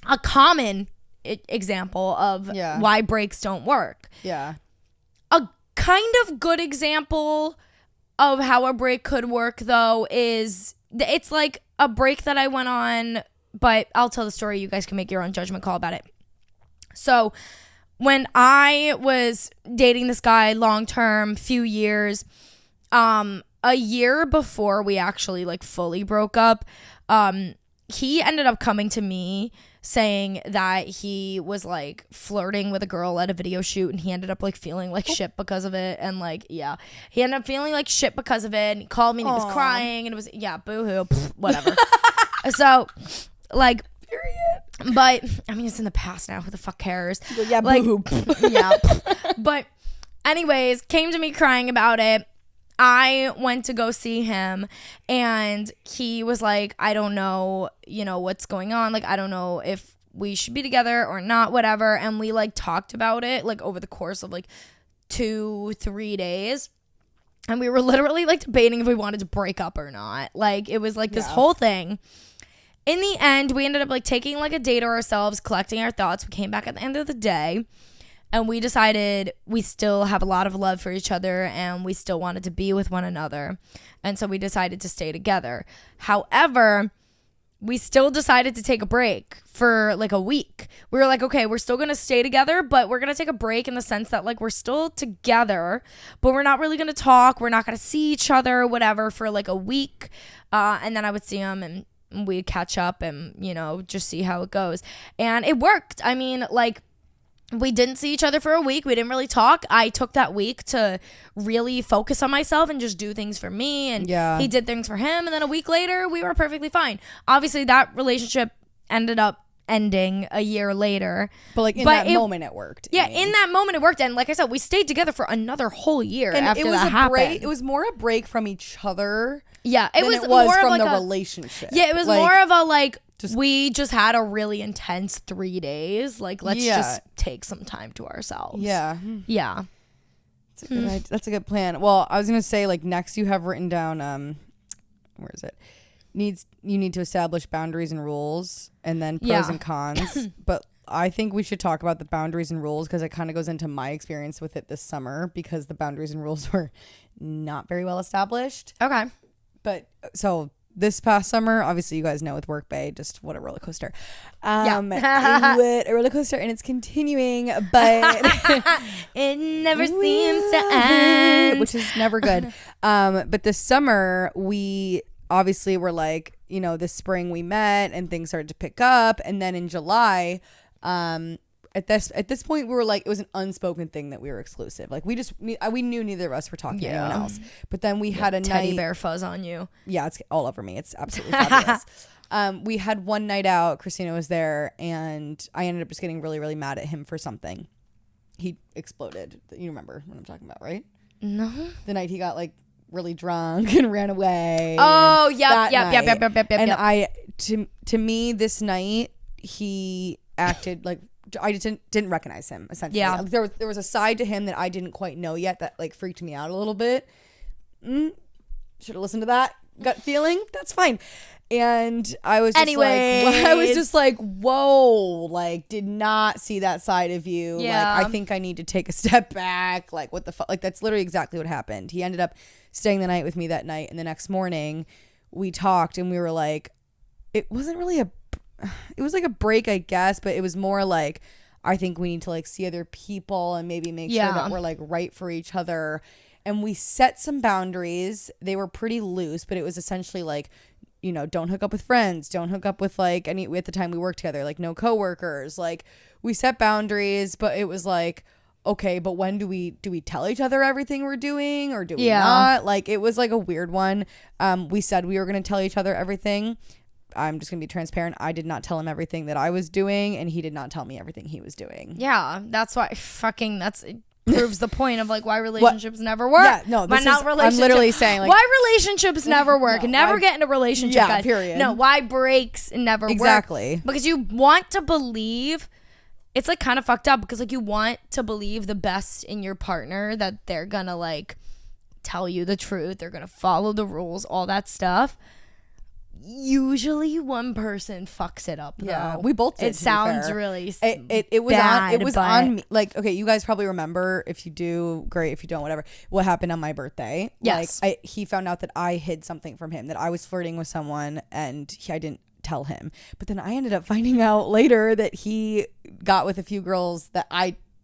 a common example of why breaks don't work. Yeah. A kind of good example of how a break could work, though, is it's like a break that I went on, but I'll tell the story. You guys can make your own judgment call about it. So when I was dating this guy long-term, few years, a year before we actually like fully broke up, he ended up coming to me saying that he was like flirting with a girl at a video shoot and he ended up like feeling like shit because of it. And like, yeah, he ended up feeling like shit because of it. And he called me and he was crying and it was, boo-hoo, whatever. So like, period. But I mean, it's in the past now. Who the fuck cares? Yeah, like, boo-hoo. Yeah. But anyways, came to me crying about it. I went to go see him and he was like, I don't know, what's going on. Like, I don't know if we should be together or not, whatever. And we like talked about it like over the course of like 2-3 days. And we were literally like debating if we wanted to break up or not. Like, it was like this whole thing. In the end, we ended up like taking like a day to ourselves, collecting our thoughts. We came back at the end of the day. And we decided we still have a lot of love for each other and we still wanted to be with one another. And so we decided to stay together. However, we still decided to take a break for like a week. We were like, okay, we're still going to stay together, but we're going to take a break in the sense that like we're still together, but we're not really going to talk. We're not going to see each other, whatever, for like a week. And then I would see him and we'd catch up and, just see how it goes. And it worked. I mean, like, we didn't see each other for a week. We didn't really talk. I took that week to really focus on myself and just do things for me. And he did things for him. And then a week later, we were perfectly fine. Obviously, that relationship ended up ending a year later. But like in that moment, it worked. Yeah, in that moment, it worked. And like I said, we stayed together for anher whole year and after that happened. It was more a break from each other. Yeah, it was more from like the relationship. Yeah, it was like, more of a like, we just had a really intense 3 days. Like, let's just take some time to ourselves. Yeah. Yeah. That's a good plan. Well, I was going to say, like, next you have written down, where is it? You need to establish boundaries and rules and then pros and cons. But I think we should talk about the boundaries and rules because it kind of goes into my experience with it this summer because the boundaries and rules were not very well established. Okay. But so this past summer, obviously you guys know with Work Bay, just what a roller coaster. What a roller coaster, and it's continuing, but it never seems to end, which is never good. But this summer we obviously were like, this spring we met and things started to pick up, and then in July, at this point we were like, it was an unspoken thing that we were exclusive. Like we knew neither of us were talking to anyone else. But then we had a teddy bear fuzz on you. Yeah, it's all over me. It's absolutely fabulous. We had one night out. Christina was there, and I ended up just getting really, really mad at him for something. He exploded. You remember what I'm talking about, right? No. The night he got like really drunk and ran away. Oh, yep. And to me, this night he acted like didn't recognize him, essentially. Yeah. There was a side to him that I didn't quite know yet that like freaked me out a little bit. Should have listened to that gut feeling. That's fine. And I was just like, whoa, like, did not see that side of you. Yeah. Like, I think I need to take a step back. Like, what the fuck? Like, that's literally exactly what happened. He ended up staying the night with me that night. And the next morning we talked and we were like, it wasn't really it was like a break, I guess, but it was more like, I think we need to like see other people and maybe make sure that we're like right for each other. And we set some boundaries. They were pretty loose, but it was essentially like, you know, don't hook up with friends, don't hook up with like at the time we worked together, like no coworkers. Like we set boundaries, but it was like, okay, but when do we tell each other everything we're doing or do we not? Like it was like a weird one. We said we were going to tell each other everything. I'm just going to be transparent. I did not tell him everything that I was doing and he did not tell me everything he was doing. Yeah, that's why proves the point of like why relationships never work. Yeah, no, I'm literally saying like why relationships never work. Never get in a relationship, guys. Period. No, why breaks never work. Exactly. Because you want to believe, it's like kind of fucked up because like you want to believe the best in your partner, that they're gonna like tell you the truth, they're gonna follow the rules, all that stuff. Usually one person fucks it up though. Yeah, we both did. It sounds really it was on me. Like, okay, you guys probably remember. If you do, great. If you don't, whatever. What happened on my birthday? Yes. Like he found out that I hid something from him, that I was flirting with someone and I didn't tell him. But then I ended up finding out later that he got with a few girls that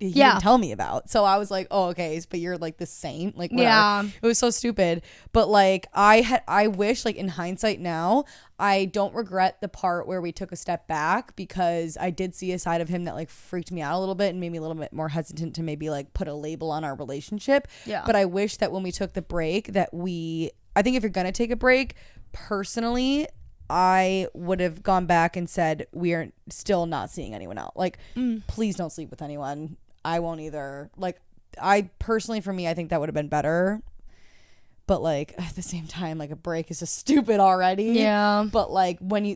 he didn't tell me about. So I was like, oh, okay, but you're like the saint. Like, whatever. Yeah. It was so stupid. But like I wish, like in hindsight now, I don't regret the part where we took a step back, because I did see a side of him that like freaked me out a little bit and made me a little bit more hesitant to maybe like put a label on our relationship. Yeah. But I wish that when we took the break that I think if you're going to take a break, personally, I would have gone back and said, we are still not seeing anyone else. Like, please don't sleep with anyone. I won't either. Like, I personally, for me, I think that would have been better. But like at the same time, like a break is just stupid already. Yeah. But like when you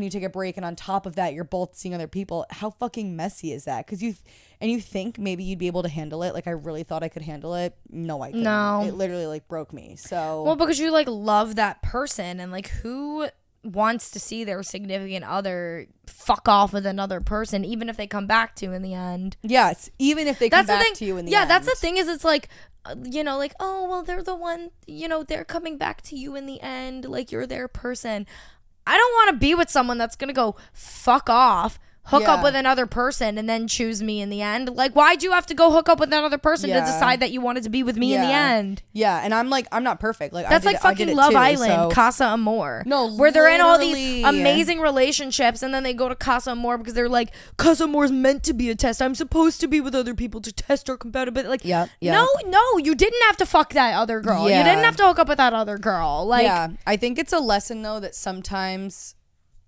take a break and on top of that you're both seeing other people, how fucking messy is that? Because you think maybe you'd be able to handle it. Like I really thought I could handle it. No, I couldn't. No. It literally like broke me. So well, because you like love that person, and like who wants to see their significant other fuck off with another person, even if they come back to you in the end. Yes, even if they come back to you in the end. Yeah, that's the thing, is it's like, you know, like, oh, well, they're the one, you know, they're coming back to you in the end, like you're their person. I don't want to be with someone that's gonna go fuck off, hook up with another person, and then choose me in the end. Like, why'd you have to go hook up with another person to decide that you wanted to be with me in the end? Yeah, and I'm like, I'm not perfect. Like that's like fucking Love Island, Casa Amor. No, where they're in all these amazing relationships, and then they go to Casa Amor because they're like, Casa Amor's meant to be a test. I'm supposed to be with other people to test our compatibility. Like, no, you didn't have to fuck that other girl. You didn't have to hook up with that other girl. Like, yeah, I think it's a lesson though that sometimes,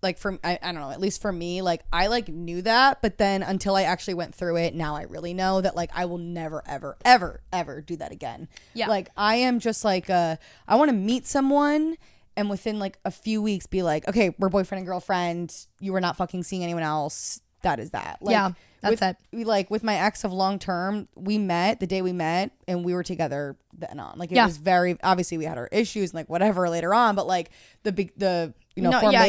like I don't know, at least for me, like I like knew that, but then until I actually went through it, now I really know that like I will never ever do that again. Yeah, like I am just like I want to meet someone and within like a few weeks be like, okay, we're boyfriend and girlfriend, you were not fucking seeing anyone else, that is that. Like, yeah, that's it. Like with my ex of long term, the day we met and we were together then on. Like it was very, obviously we had our issues and like whatever later on, but like formation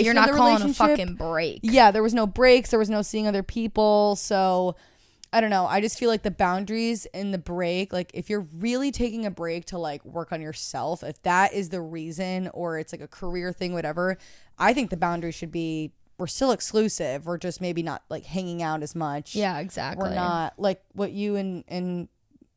you're not of the calling a fucking break. Yeah, there was no breaks, there was no seeing other people. So I don't know, I just feel like the boundaries in the break, like if you're really taking a break to like work on yourself, if that is the reason, or it's like a career thing, whatever, I think the boundary should be, we're still exclusive, we're just maybe not like hanging out as much. Yeah, exactly. We're not like what you and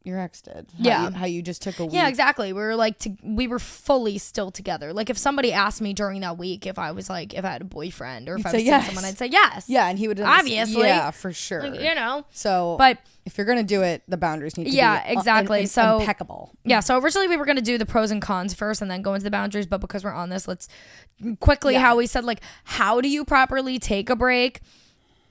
your ex did. How you just took a week. Yeah, exactly. We were like, we were fully still together. Like if somebody asked me during that week if I was like, if I had a boyfriend or if I was seeing someone, I'd say yes. Yeah, and he would obviously. Yeah, for sure. Like, you know. So, but if you're gonna do it, the boundaries need to be exactly. So impeccable. Yeah. So originally we were gonna do the pros and cons first, and then go into the boundaries. But because we're on this, let's quickly how we said, like, how do you properly take a break?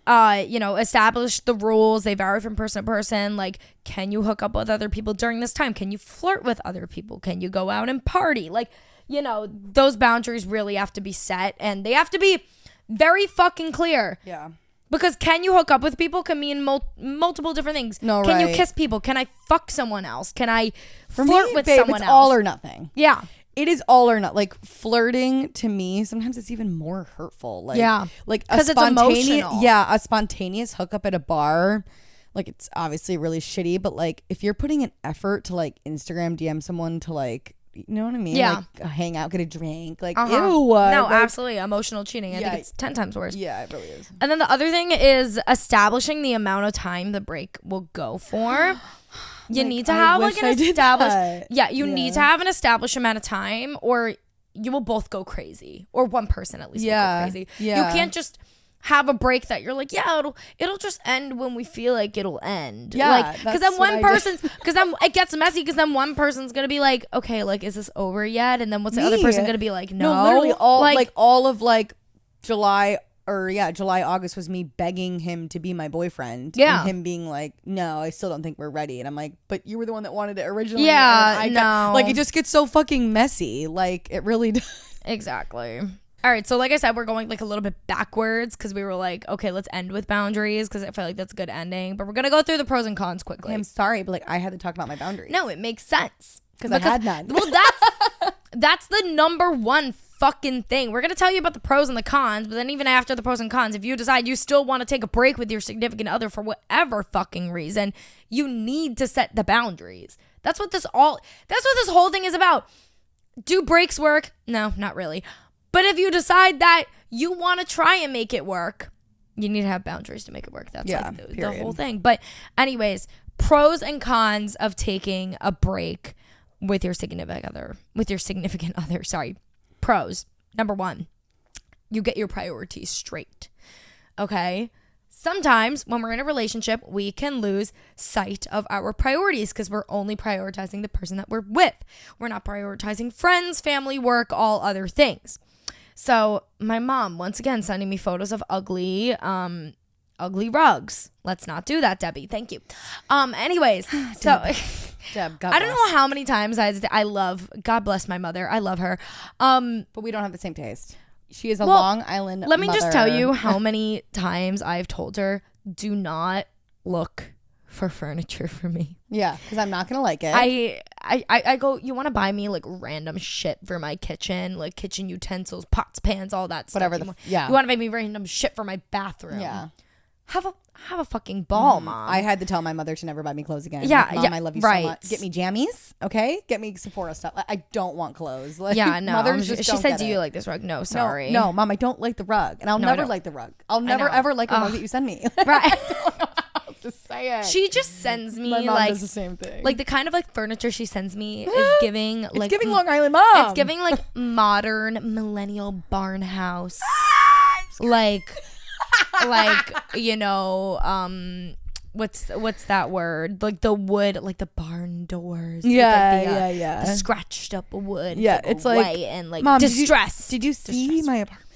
Establish the rules. They vary from person to person. Like, can you hook up with other people during this time? Can you flirt with other people? Can you go out and party? Like, you know, those boundaries really have to be set, and they have to be very fucking clear. Yeah. Because can you hook up with people can mean multiple different things. No, Can right. you kiss people? Can I fuck someone else? Can I For flirt me, with babe, someone it's else? all or nothing. Yeah. It is all or not. Like flirting to me, sometimes it's even more hurtful. Like, yeah. Like because it's emotional. Yeah, a spontaneous hookup at a bar. Like it's obviously really shitty, but like if you're putting an effort to like Instagram DM someone to like, you know what I mean? Yeah. Like hang out, get a drink. Like, Uh-huh. ew. No, like, absolutely. Emotional cheating. I Yeah. think it's 10 times worse. Yeah, it really is. And then the other thing is establishing the amount of time the break will go for. You need to have like an established. Yeah, you need to have an established amount of time, or you will both go crazy, or one person at least will go crazy. Yeah. You can't just have a break that you're like, yeah, it'll just end when we feel like it'll end. Yeah, like because then one person's because then it gets messy because then one person's gonna be like, okay, like is this over yet? And then what's the other person gonna be like? No, literally all of July. July, August was me begging him to be my boyfriend. Yeah. And him being like, no, I still don't think we're ready. And I'm like, but you were the one that wanted it originally. Yeah, no. Like, it just gets so fucking messy. Like, it really does. Exactly. All right. So, like I said, we're going like a little bit backwards because we were like, okay, let's end with boundaries because I feel like that's a good ending. But we're going to go through the pros and cons quickly. I'm sorry, but like, I had to talk about my boundaries. No, it makes sense. Because I had none. Well, that's the number one fucking thing. We're going to tell you about the pros and the cons, but then even after the pros and cons, if you decide you still want to take a break with your significant other for whatever fucking reason, you need to set the boundaries. That's what this whole thing is about. Do breaks work? No, not really. But if you decide that you want to try and make it work, you need to have boundaries to make it work. That's the whole thing. But anyways, pros and cons of taking a break with your significant other. Sorry. Pros. Number 1, you get your priorities straight. Okay? Sometimes when we're in a relationship, we can lose sight of our priorities because we're only prioritizing the person that we're with. We're not prioritizing friends, family, work, all other things. So my mom, once again, sending me photos of ugly rugs. Let's not do that, Debbie. Thank you. Anyways, so Deb, God I don't know how many times God bless my mother. I love her. But we don't have the same taste. She is a Long Island Let me mother. just tell you how many times I've told her, do not look for furniture for me. Yeah, because I'm not gonna like it. I go, you want to buy me like random shit for my kitchen, like kitchen utensils, pots, pans, all that stuff. Whatever. You want to make me random shit for my bathroom. Yeah. Have a fucking ball, Mom. I had to tell my mother to never buy me clothes again. Yeah, like, Mom, I love you right. so much. Get me jammies, okay? Get me Sephora stuff. I don't want clothes. Like, yeah, no. Mothers just she don't said, get "Do it. you like this rug?" No, sorry. No, Mom, I don't like the rug, and I'll never like the rug. I'll never ever like a rug that you send me. Right. Just say it. She just sends me my mom like does the same thing. Like the kind of like furniture she sends me is giving like it's giving Long Island Mom. It's giving like modern millennial barn house. like you know, what's that word? Like the wood, like the barn doors. Yeah. The scratched up wood. Yeah, it's like white and like Mom, distress. Did you see my apartment?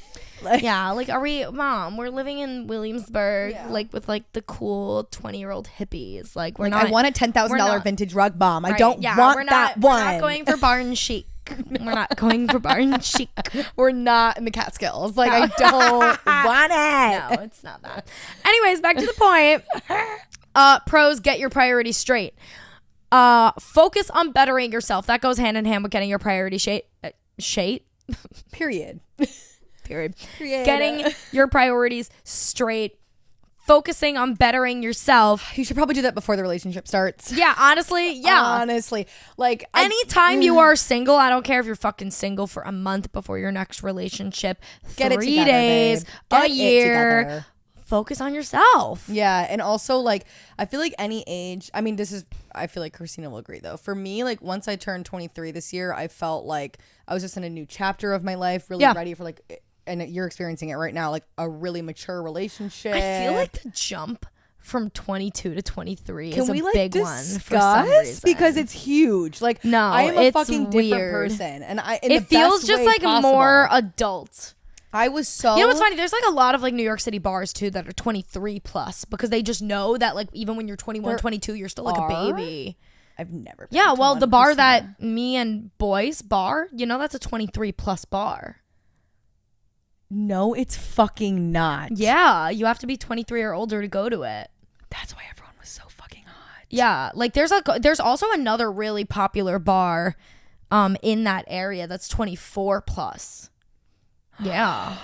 Like, yeah, like Mom, we're living in Williamsburg, like with like the cool 20-year-old hippies. Like we're not. I want a $10,000 vintage rug, Mom. Right, I don't want that one. We're not going for barn chic. We're not going for barn chic. We're not in the Catskills. Like I don't want it. No, it's not that. Anyways, back to the point. Pros: get your priorities straight. Focus on bettering yourself. That goes hand in hand with getting your priorities straight. Period. Getting your priorities straight. Focusing on bettering yourself. You should probably do that before the relationship starts. Yeah, honestly, yeah. Honestly. Like anytime you are single, I don't care if you're fucking single for a month before your next relationship, get 3 it together, days, a year. Focus on yourself. Yeah, and also like I feel like any age, I mean I feel like Christina will agree though. For me, like once I turned 23 this year, I felt like I was just in a new chapter of my life, really ready for like, and you're experiencing it right now, like a really mature relationship. I feel like the jump from 22 to 23 is a we, like, big one for some reason. Because it's huge. Like no, I am a it's fucking weird. different person, and it feels just like possible. more adult. I was so. You know what's funny? There's like a lot of like New York City bars too that are 23 plus because they just know that like even when you're 21, 22, you're still like a baby. I've never. Been to well, the bar that me and boys bar, you know, that's a 23 plus bar. No, it's fucking not. Yeah, you have to be 23 or older to go to it. That's why everyone was so fucking hot. Yeah, like there's also another really popular bar in that area that's 24 plus. Yeah.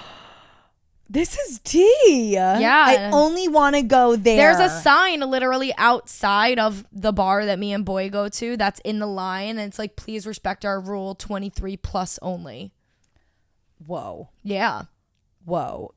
This is tea. Yeah. I only want to go there. There's a sign literally outside of the bar that me and Boy go to that's in the line. And it's like, please respect our rule, 23 plus only. Whoa. Yeah. Whoa.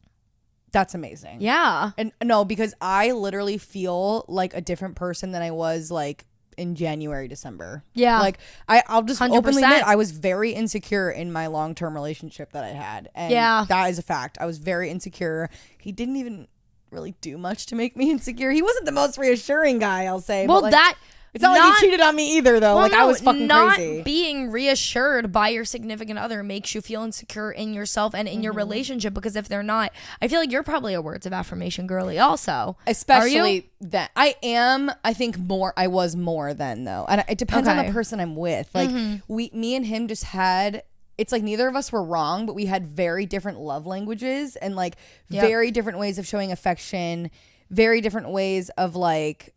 That's amazing. Yeah. And no, because I literally feel like a different person than I was like in January, December. Yeah. Like I'll just 100%. Openly admit I was very insecure in my long-term relationship that I had. And that is a fact. I was very insecure. He didn't even really do much to make me insecure. He wasn't the most reassuring guy, I'll say. Well, but like, it's not like he cheated on me either, though. Well, like, I was fucking crazy. Not being reassured by your significant other makes you feel insecure in yourself and in your relationship, because if they're not, I feel like you're probably a words of affirmation girly also. Especially that. I am, I think I was more then, though. And it depends on the person I'm with. Like, me and him just had, it's like neither of us were wrong, but we had very different love languages and like very different ways of showing affection, very different ways of like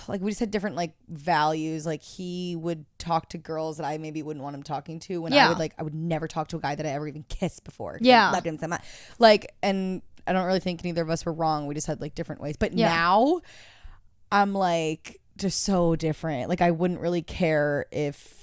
we just had different like values. Like he would talk to girls that I maybe wouldn't want him talking to, when I would never talk to a guy that I ever even kissed before. I loved him so much. Like, and I don't really think neither of us were wrong. We just had like different ways. But now I'm like just so different. Like I wouldn't really care if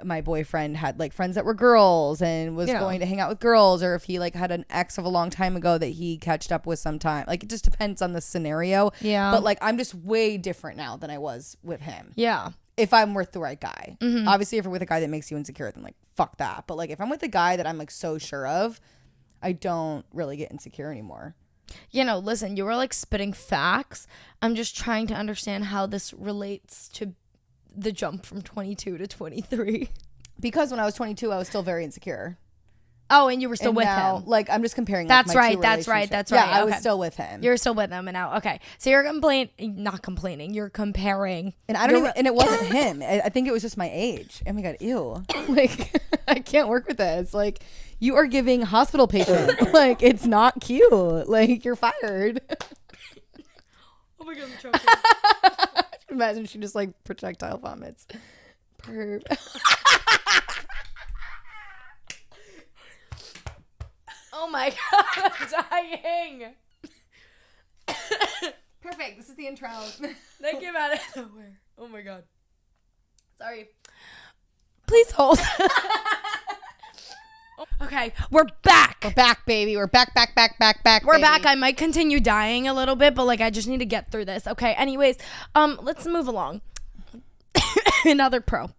my boyfriend had like friends that were girls and was going to hang out with girls, or if he like had an ex of a long time ago that he catched up with sometime. Like it just depends on the scenario. Yeah. But like I'm just way different now than I was with him. Yeah. If I'm with the right guy. Obviously if you're with a guy that makes you insecure, then like fuck that. But like if I'm with a guy that I'm like so sure of, I don't really get insecure anymore. You know, listen, you were like spitting facts. I'm just trying to understand how this relates to the jump from 22 to 23. Because when I was 22, I was still very insecure. Oh, and you were still with him. Like, I'm just comparing. That's like, right. That's right. Yeah, I was still with him. You're still with him, and now, okay. So you're not complaining. You're comparing. And I don't even. And it wasn't him. I think it was just my age. Oh my god, ew. Like, I can't work with this. Like, you are giving hospital patient. Like, it's not cute. Like, you're fired. Oh my god, I'm choking. Imagine she just like projectile vomits. Perv. Oh my god, I'm dying. Perfect. This is the intro. That came out of nowhere. Oh my god. Sorry. Please hold. Okay, we're back. We're back, baby. We're back. We're back. I might continue dying a little bit, but like I just need to get through this. Okay, anyways, let's move along. Another pro.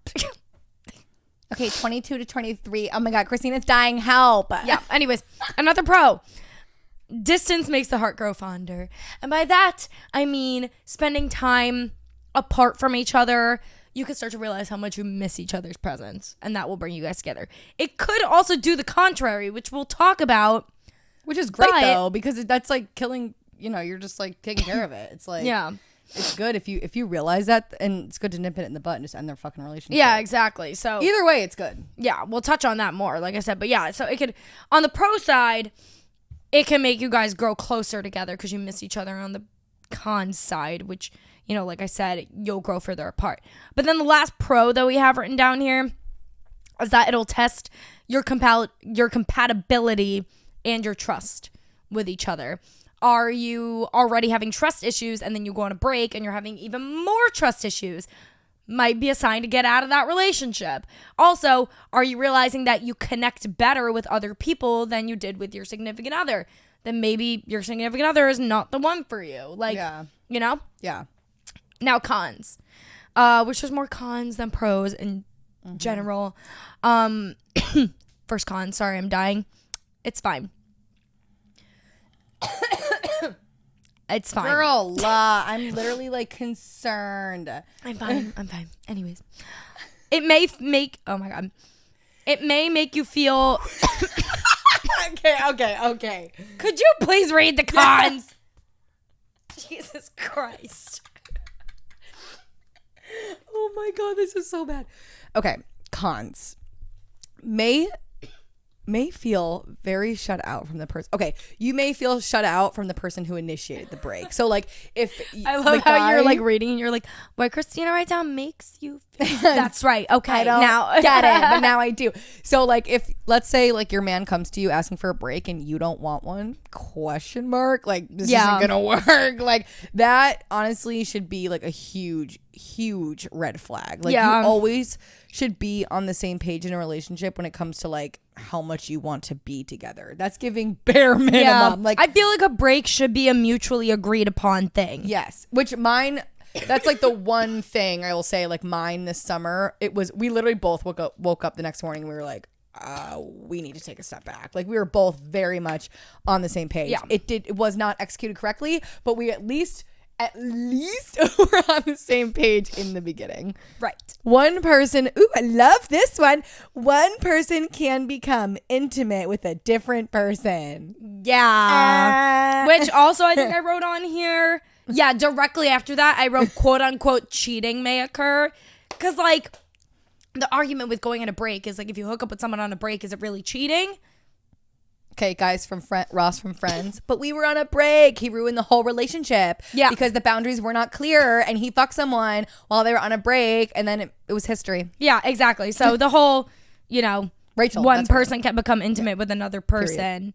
Okay, 22 to 23. Oh my god, Christina's dying. Help. Yeah, anyways, another pro. Distance makes the heart grow fonder. And by that, I mean spending time apart from each other. You can start to realize how much you miss each other's presence, and that will bring you guys together. It could also do the contrary, which we'll talk about. Which is great, though, because that's like killing, you're just like taking care of it. It's like, it's good if you realize that, and it's good to nip it in the butt and just end their fucking relationship. Yeah, exactly. So either way, it's good. Yeah, we'll touch on that more, like I said. But yeah, so it could, on the pro side, it can make you guys grow closer together because you miss each other. On the con side, which, like I said, you'll grow further apart. But then the last pro that we have written down here is that it'll test your compatibility and your trust with each other. Are you already having trust issues and then you go on a break and you're having even more trust issues? Might be a sign to get out of that relationship. Also, are you realizing that you connect better with other people than you did with your significant other? Then maybe your significant other is not the one for you. Like, Yeah. Now cons, which is more cons than pros in general. First con, sorry, I'm dying. It's fine. It's fine. Girl, I'm literally like concerned. I'm fine. Anyways, it may make, oh my god. It may make you feel. Okay. Could you please read the cons? Jesus Christ. Oh my god, this is so bad. Okay, cons. May may feel very shut out from the person. Okay, you may feel shut out from the person who initiated the break. So like, if I love how you're like reading and you're like, what Christina write down makes you feel. That's right. Okay, I don't now get it, but now I do. So like, if let's say like your man comes to you asking for a break and you don't want one, like this isn't gonna work. Like that honestly should be like a huge red flag. Like you always should be on the same page in a relationship when it comes to like how much you want to be together. That's giving bare minimum. Yeah. Like I feel like a break should be a mutually agreed upon thing. Yes. Which mine, that's like the one thing I will say, like mine this summer, we literally both woke up the next morning and we were like, we need to take a step back. Like we were both very much on the same page. Yeah. It was not executed correctly, but we at least we're on the same page in the beginning. Right. One person, I love this one. One person can become intimate with a different person. Yeah. Which also I think I wrote on here. Yeah, directly after that, I wrote quote unquote cheating may occur. Because like the argument with going on a break is like if you hook up with someone on a break, is it really cheating? Okay, guys from Ross from Friends. But we were on a break. He ruined the whole relationship. Yeah. Because the boundaries were not clear and he fucked someone while they were on a break and then it was history. Yeah, exactly. So the whole, Rachel, one person can become intimate with another person. Period.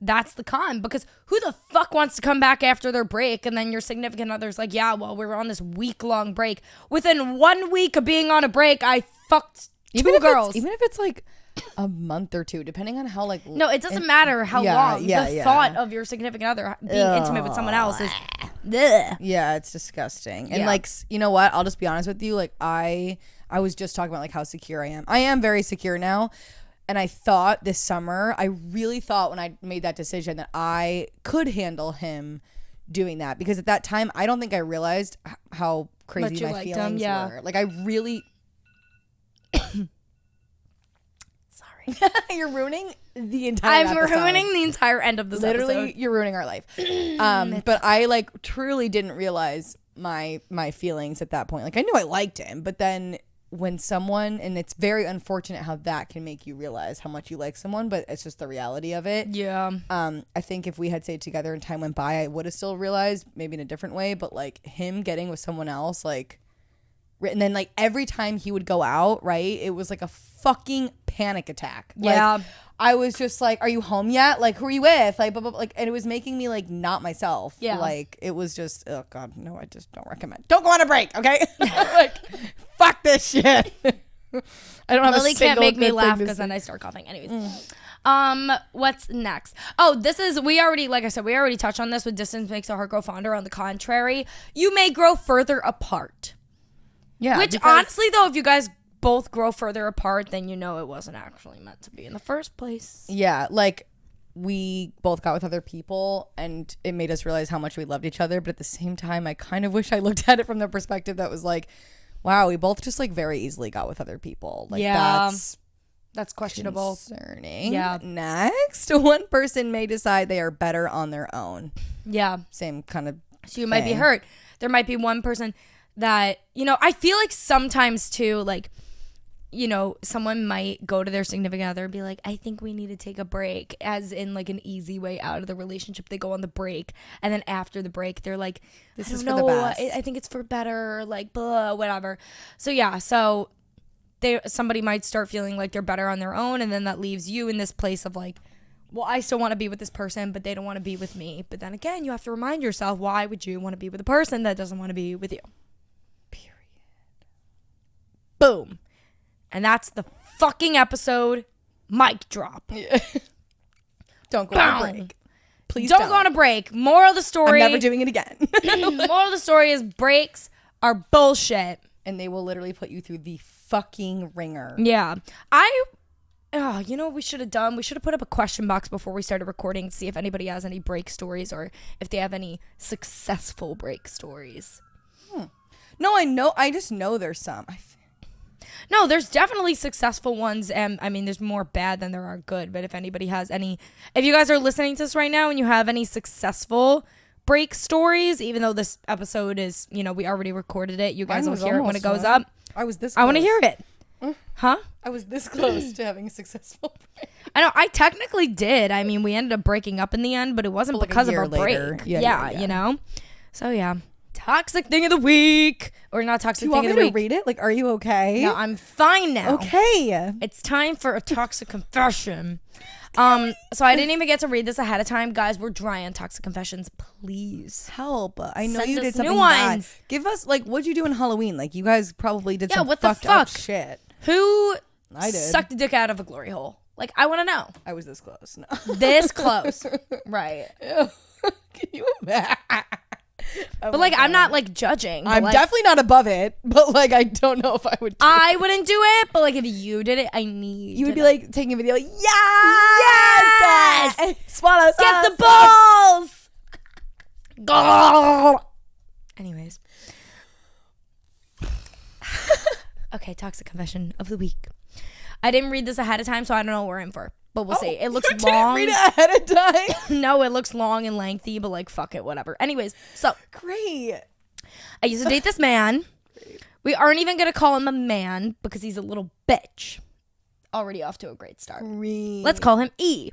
That's the con. Because who the fuck wants to come back after their break and then your significant other's like, yeah, well, we were on this week-long break. Within 1 week of being on a break, I fucked two girls. Even if it's like a month or two, depending on how like no, it doesn't matter how long. The thought of your significant other being intimate with someone else is yeah, it's disgusting. And like, you know what, I'll just be honest with you, like I was just talking about like how secure I am very secure now, and I thought this summer, I really thought when I made that decision that I could handle him doing that, because at that time I don't think I realized how crazy my feelings were. Like I really You're ruining the entire episode. I'm ruining the entire end of this episode. Literally, you're ruining our life. But I like truly didn't realize my feelings at that point. Like I knew I liked him, but then when someone, and it's very unfortunate how that can make you realize how much you like someone, but it's just the reality of it. Yeah. I think if we had stayed together and time went by, I would have still realized, maybe in a different way, but like him getting with someone else, like, and then like every time he would go out, right, it was like a fucking panic attack. Yeah. Like, I was just like, are you home yet? Like, who are you with? Like, blah, blah, blah. Like, and it was making me like not myself. Yeah. Like, it was just, oh God, no, I just don't recommend. Don't go on a break, okay? Like, fuck this shit. I don't have Lily a single can't make me good laugh thing to because say. then I start coughing. Anyways. What's next? Oh, this is, we already touched on this with distance makes a heart grow fonder. On the contrary, you may grow further apart. Yeah. Which honestly though, if you guys both grow further apart, then you know it wasn't actually meant to be in the first place. Yeah, like we both got with other people and it made us realize how much we loved each other, but at the same time I kind of wish I looked at it from the perspective that was like, wow, we both just like very easily got with other people. Like that's questionable. Concerning. Yeah. Next, one person may decide they are better on their own. Yeah. Same kind of So you might be hurt. There might be one person that, I feel like sometimes too, like, someone might go to their significant other and be like, I think we need to take a break, as in like an easy way out of the relationship. They go on the break, and then after the break, they're like, this is for the best. I think it's for better, like, blah, whatever. So yeah, somebody might start feeling like they're better on their own, and then that leaves you in this place of like, well, I still want to be with this person, but they don't want to be with me. But then again, you have to remind yourself, why would you want to be with a person that doesn't want to be with you? Boom. And that's the fucking episode. Mic drop. Yeah. Don't go on a break. Please don't go on a break. Moral of the story. I'm never doing it again. Moral of the story is breaks are bullshit. And they will literally put you through the fucking ringer. Yeah. You know what we should have done? We should have put up a question box before we started recording to see if anybody has any break stories or if they have any successful break stories. No, I know. I just know there's some. No, there's definitely successful ones, and I mean, there's more bad than there are good. But if anybody has any, if you guys are listening to this right now and you have any successful break stories, even though this episode is, we already recorded it, you guys will hear it when it goes up. I was this close. I want to hear it. Huh? I was this close to having a successful break. I know. I technically did. I mean, we ended up breaking up in the end, but it wasn't because of our break. Yeah, you know? So, yeah. Toxic thing of the week. Or not toxic thing of the week. Do you want me to read it? Like, are you okay? No, I'm fine now. Okay. It's time for a toxic confession. So I didn't even get to read this ahead of time. Guys, we're dry on toxic confessions. Please help. I know you did something something bad. Give us, like, what'd you do in Halloween? Like, you guys probably did some fucked up shit. Who I did. Sucked a dick out of a glory hole? Like, I want to know. I was this close. No. This close. Right. Can you imagine? But like, I'm not like judging. I'm like, definitely not above it, but like, I don't know if I would. I wouldn't do it, but like, if you did it, I need. You would be know. like taking a video. Like, yes, swallow. Get the balls. Go. Anyways. Okay, toxic confession of the week. I didn't read this ahead of time, so I don't know what we're in for. But we'll see. It looks long. Didn't read it ahead of time. No, it looks long and lengthy, but like, fuck it, whatever. Anyways, so. Great. I used to date this man. We aren't even going to call him a man because he's a little bitch. Already off to a great start. Great. Let's call him E.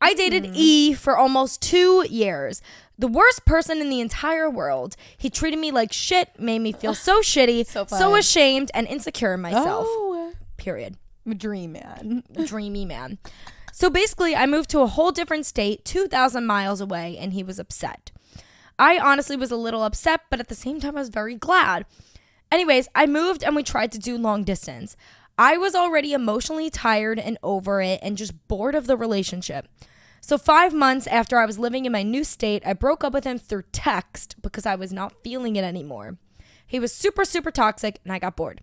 I dated E for almost 2 years. The worst person in the entire world. He treated me like shit, made me feel so shitty, so ashamed, and insecure in myself. Oh. Period. Dream man. Dreamy man. So basically, I moved to a whole different state, 2,000 miles away, and he was upset. I honestly was a little upset, but at the same time, I was very glad. Anyways, I moved and we tried to do long distance. I was already emotionally tired and over it and just bored of the relationship. So 5 months after I was living in my new state, I broke up with him through text because I was not feeling it anymore. He was super, super toxic, and I got bored.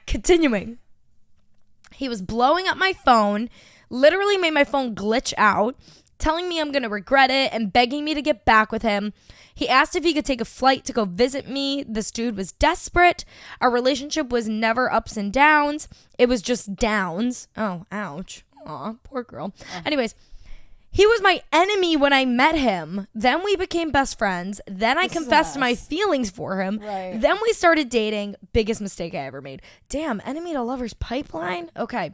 Continuing. He was blowing up my phone, literally made my phone glitch out, telling me I'm going to regret it and begging me to get back with him. He asked if he could take a flight to go visit me. This dude was desperate. Our relationship was never ups and downs. It was just downs. Oh, ouch. Aw, poor girl. Anyways, he was my enemy when I met him. Then we became best friends. Then I confessed my feelings for him. Right. Then we started dating. Biggest mistake I ever made. Damn, enemy to lover's pipeline? Okay.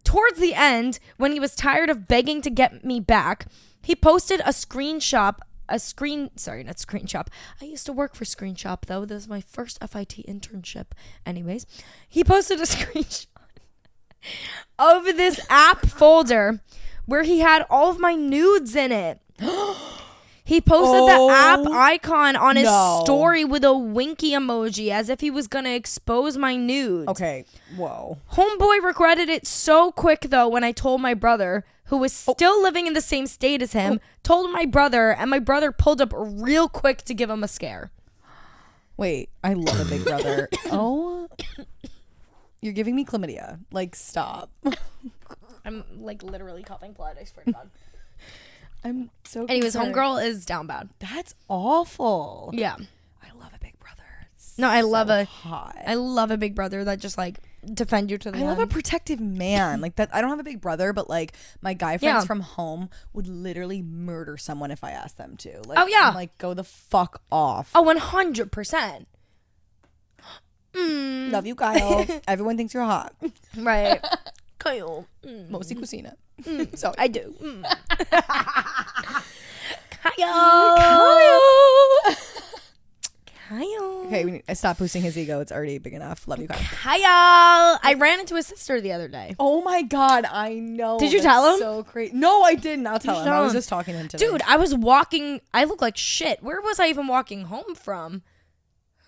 Towards the end, when he was tired of begging to get me back, he posted a screenshot. I used to work for Screenshop, though. This was my first FIT internship. Anyways, he posted a screenshot of this app folder where he had all of my nudes in it. He posted the app icon on his story with a winky emoji as if he was going to expose my nudes. Okay, whoa. Homeboy regretted it so quick, though, when I told my brother, who was still living in the same state as him, told my brother, and my brother pulled up real quick to give him a scare. Wait, I love a big brother. You're giving me chlamydia. Like, stop. I'm like literally coughing blood. I swear to God. I'm so Anyways, concerned. homegirl is down bad. That's awful. Yeah. I love a big brother. I love hot. I love a big brother that just like defend you to the end. I love a protective man. Like that. I don't have a big brother, but like my guy friends from home would literally murder someone if I asked them to. Like, I'm like, go the fuck off. 100%. Love you, Kyle. Everyone thinks you're hot. Right. Kyle. Mostly Christina. So I do. Kyle. Okay, we need to stop boosting his ego. It's already big enough. Love you, Kyle. I ran into his sister the other day. Oh my God, I know. Did you tell him? So crazy. No, I didn't. I'll tell him. I was just talking to him today. Dude, I was walking. I look like shit. Where was I even walking home from?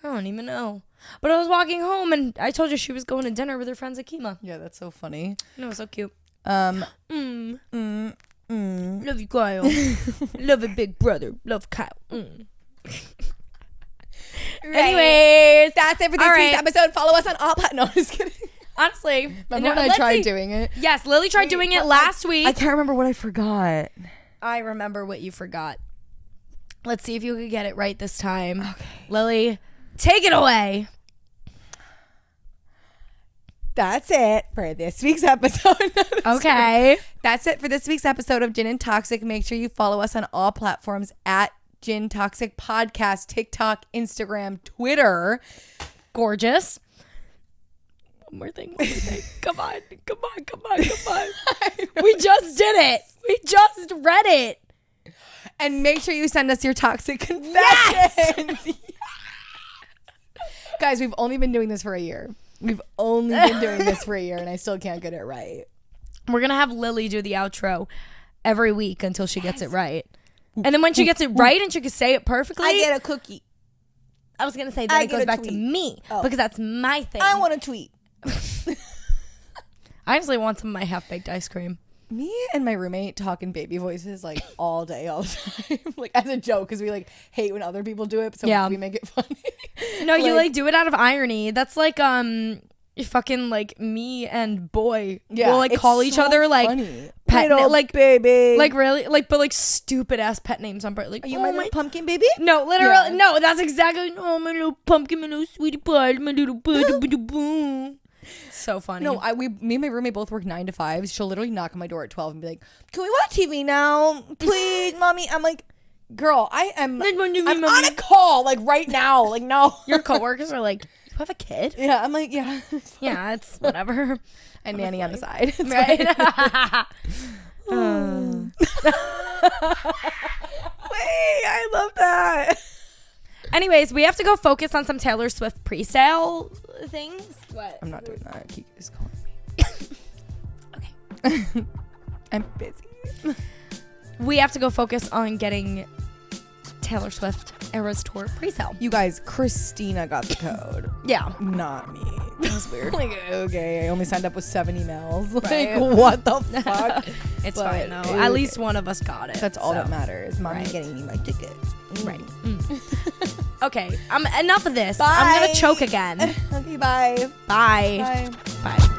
I don't even know. But I was walking home and I told you she was going to dinner with her friends at Kima. Yeah, that's so funny. No, so cute. Love you, Kyle. Love a big brother. Love Kyle. Anyways, that's it for this week's episode. Follow us on all no, I'm just kidding. Honestly, remember when I tried doing it? Yes, Lily tried doing it last week. I can't remember what I forgot. I remember what you forgot. Let's see if you can get it right this time. Okay. Lily, take it away. That's it for this week's episode. Okay. That's it for this week's episode of Gin and Toxic. Make sure you follow us on all platforms at Gin Toxic Podcast, TikTok, Instagram, Twitter. Gorgeous. One more thing. Come on. We just did it. We just read it. And make sure you send us your toxic confessions. Yes! Guys, we've only been doing this for a year. And I still can't get it right. We're going to have Lily do the outro every week until she gets it right. And then when she gets it right and she can say it perfectly, I get a cookie. I was going to say that it goes back to me because that's my thing. I want a tweet. I honestly want some of my half-baked ice cream. Me and my roommate talk in baby voices like all day, all the time. Like as a joke because we like hate when other people do it. So we make it funny. No, you like do it out of irony. That's like fucking like me and boy will like call each other like pet like baby, like really like but like stupid ass pet names on part. Like, are you my little pumpkin baby? No, literally no. That's exactly my little pumpkin, my little sweetie pie, my little boom. So funny. No, me and my roommate both work 9 to 5. She'll literally knock on my door at 12 and be like, "Can we watch TV now, please, mommy?" I'm like, "Girl, I'm on a call like right now. Like no." Your coworkers are like, "You have a kid?" Yeah, I'm like, "Yeah, yeah, it's whatever." And nanny on the side, right? Wait, I love that. Anyways, we have to go focus on some Taylor Swift pre-sale things. What? I'm not doing that. Keith is calling me. Okay. I'm busy. We have to go focus on getting Taylor Swift Eras Tour pre-sale. You guys, Christina got the code. Yeah. Not me. That was weird. Like, okay, I only signed up with 7 emails. Right. Like, what the fuck? It's fine, though. At least one of us got it. That's all that matters. Mommy getting me my tickets. Right. Okay, enough of this. Bye. I'm gonna choke again. Okay, bye. Bye. Bye. Bye.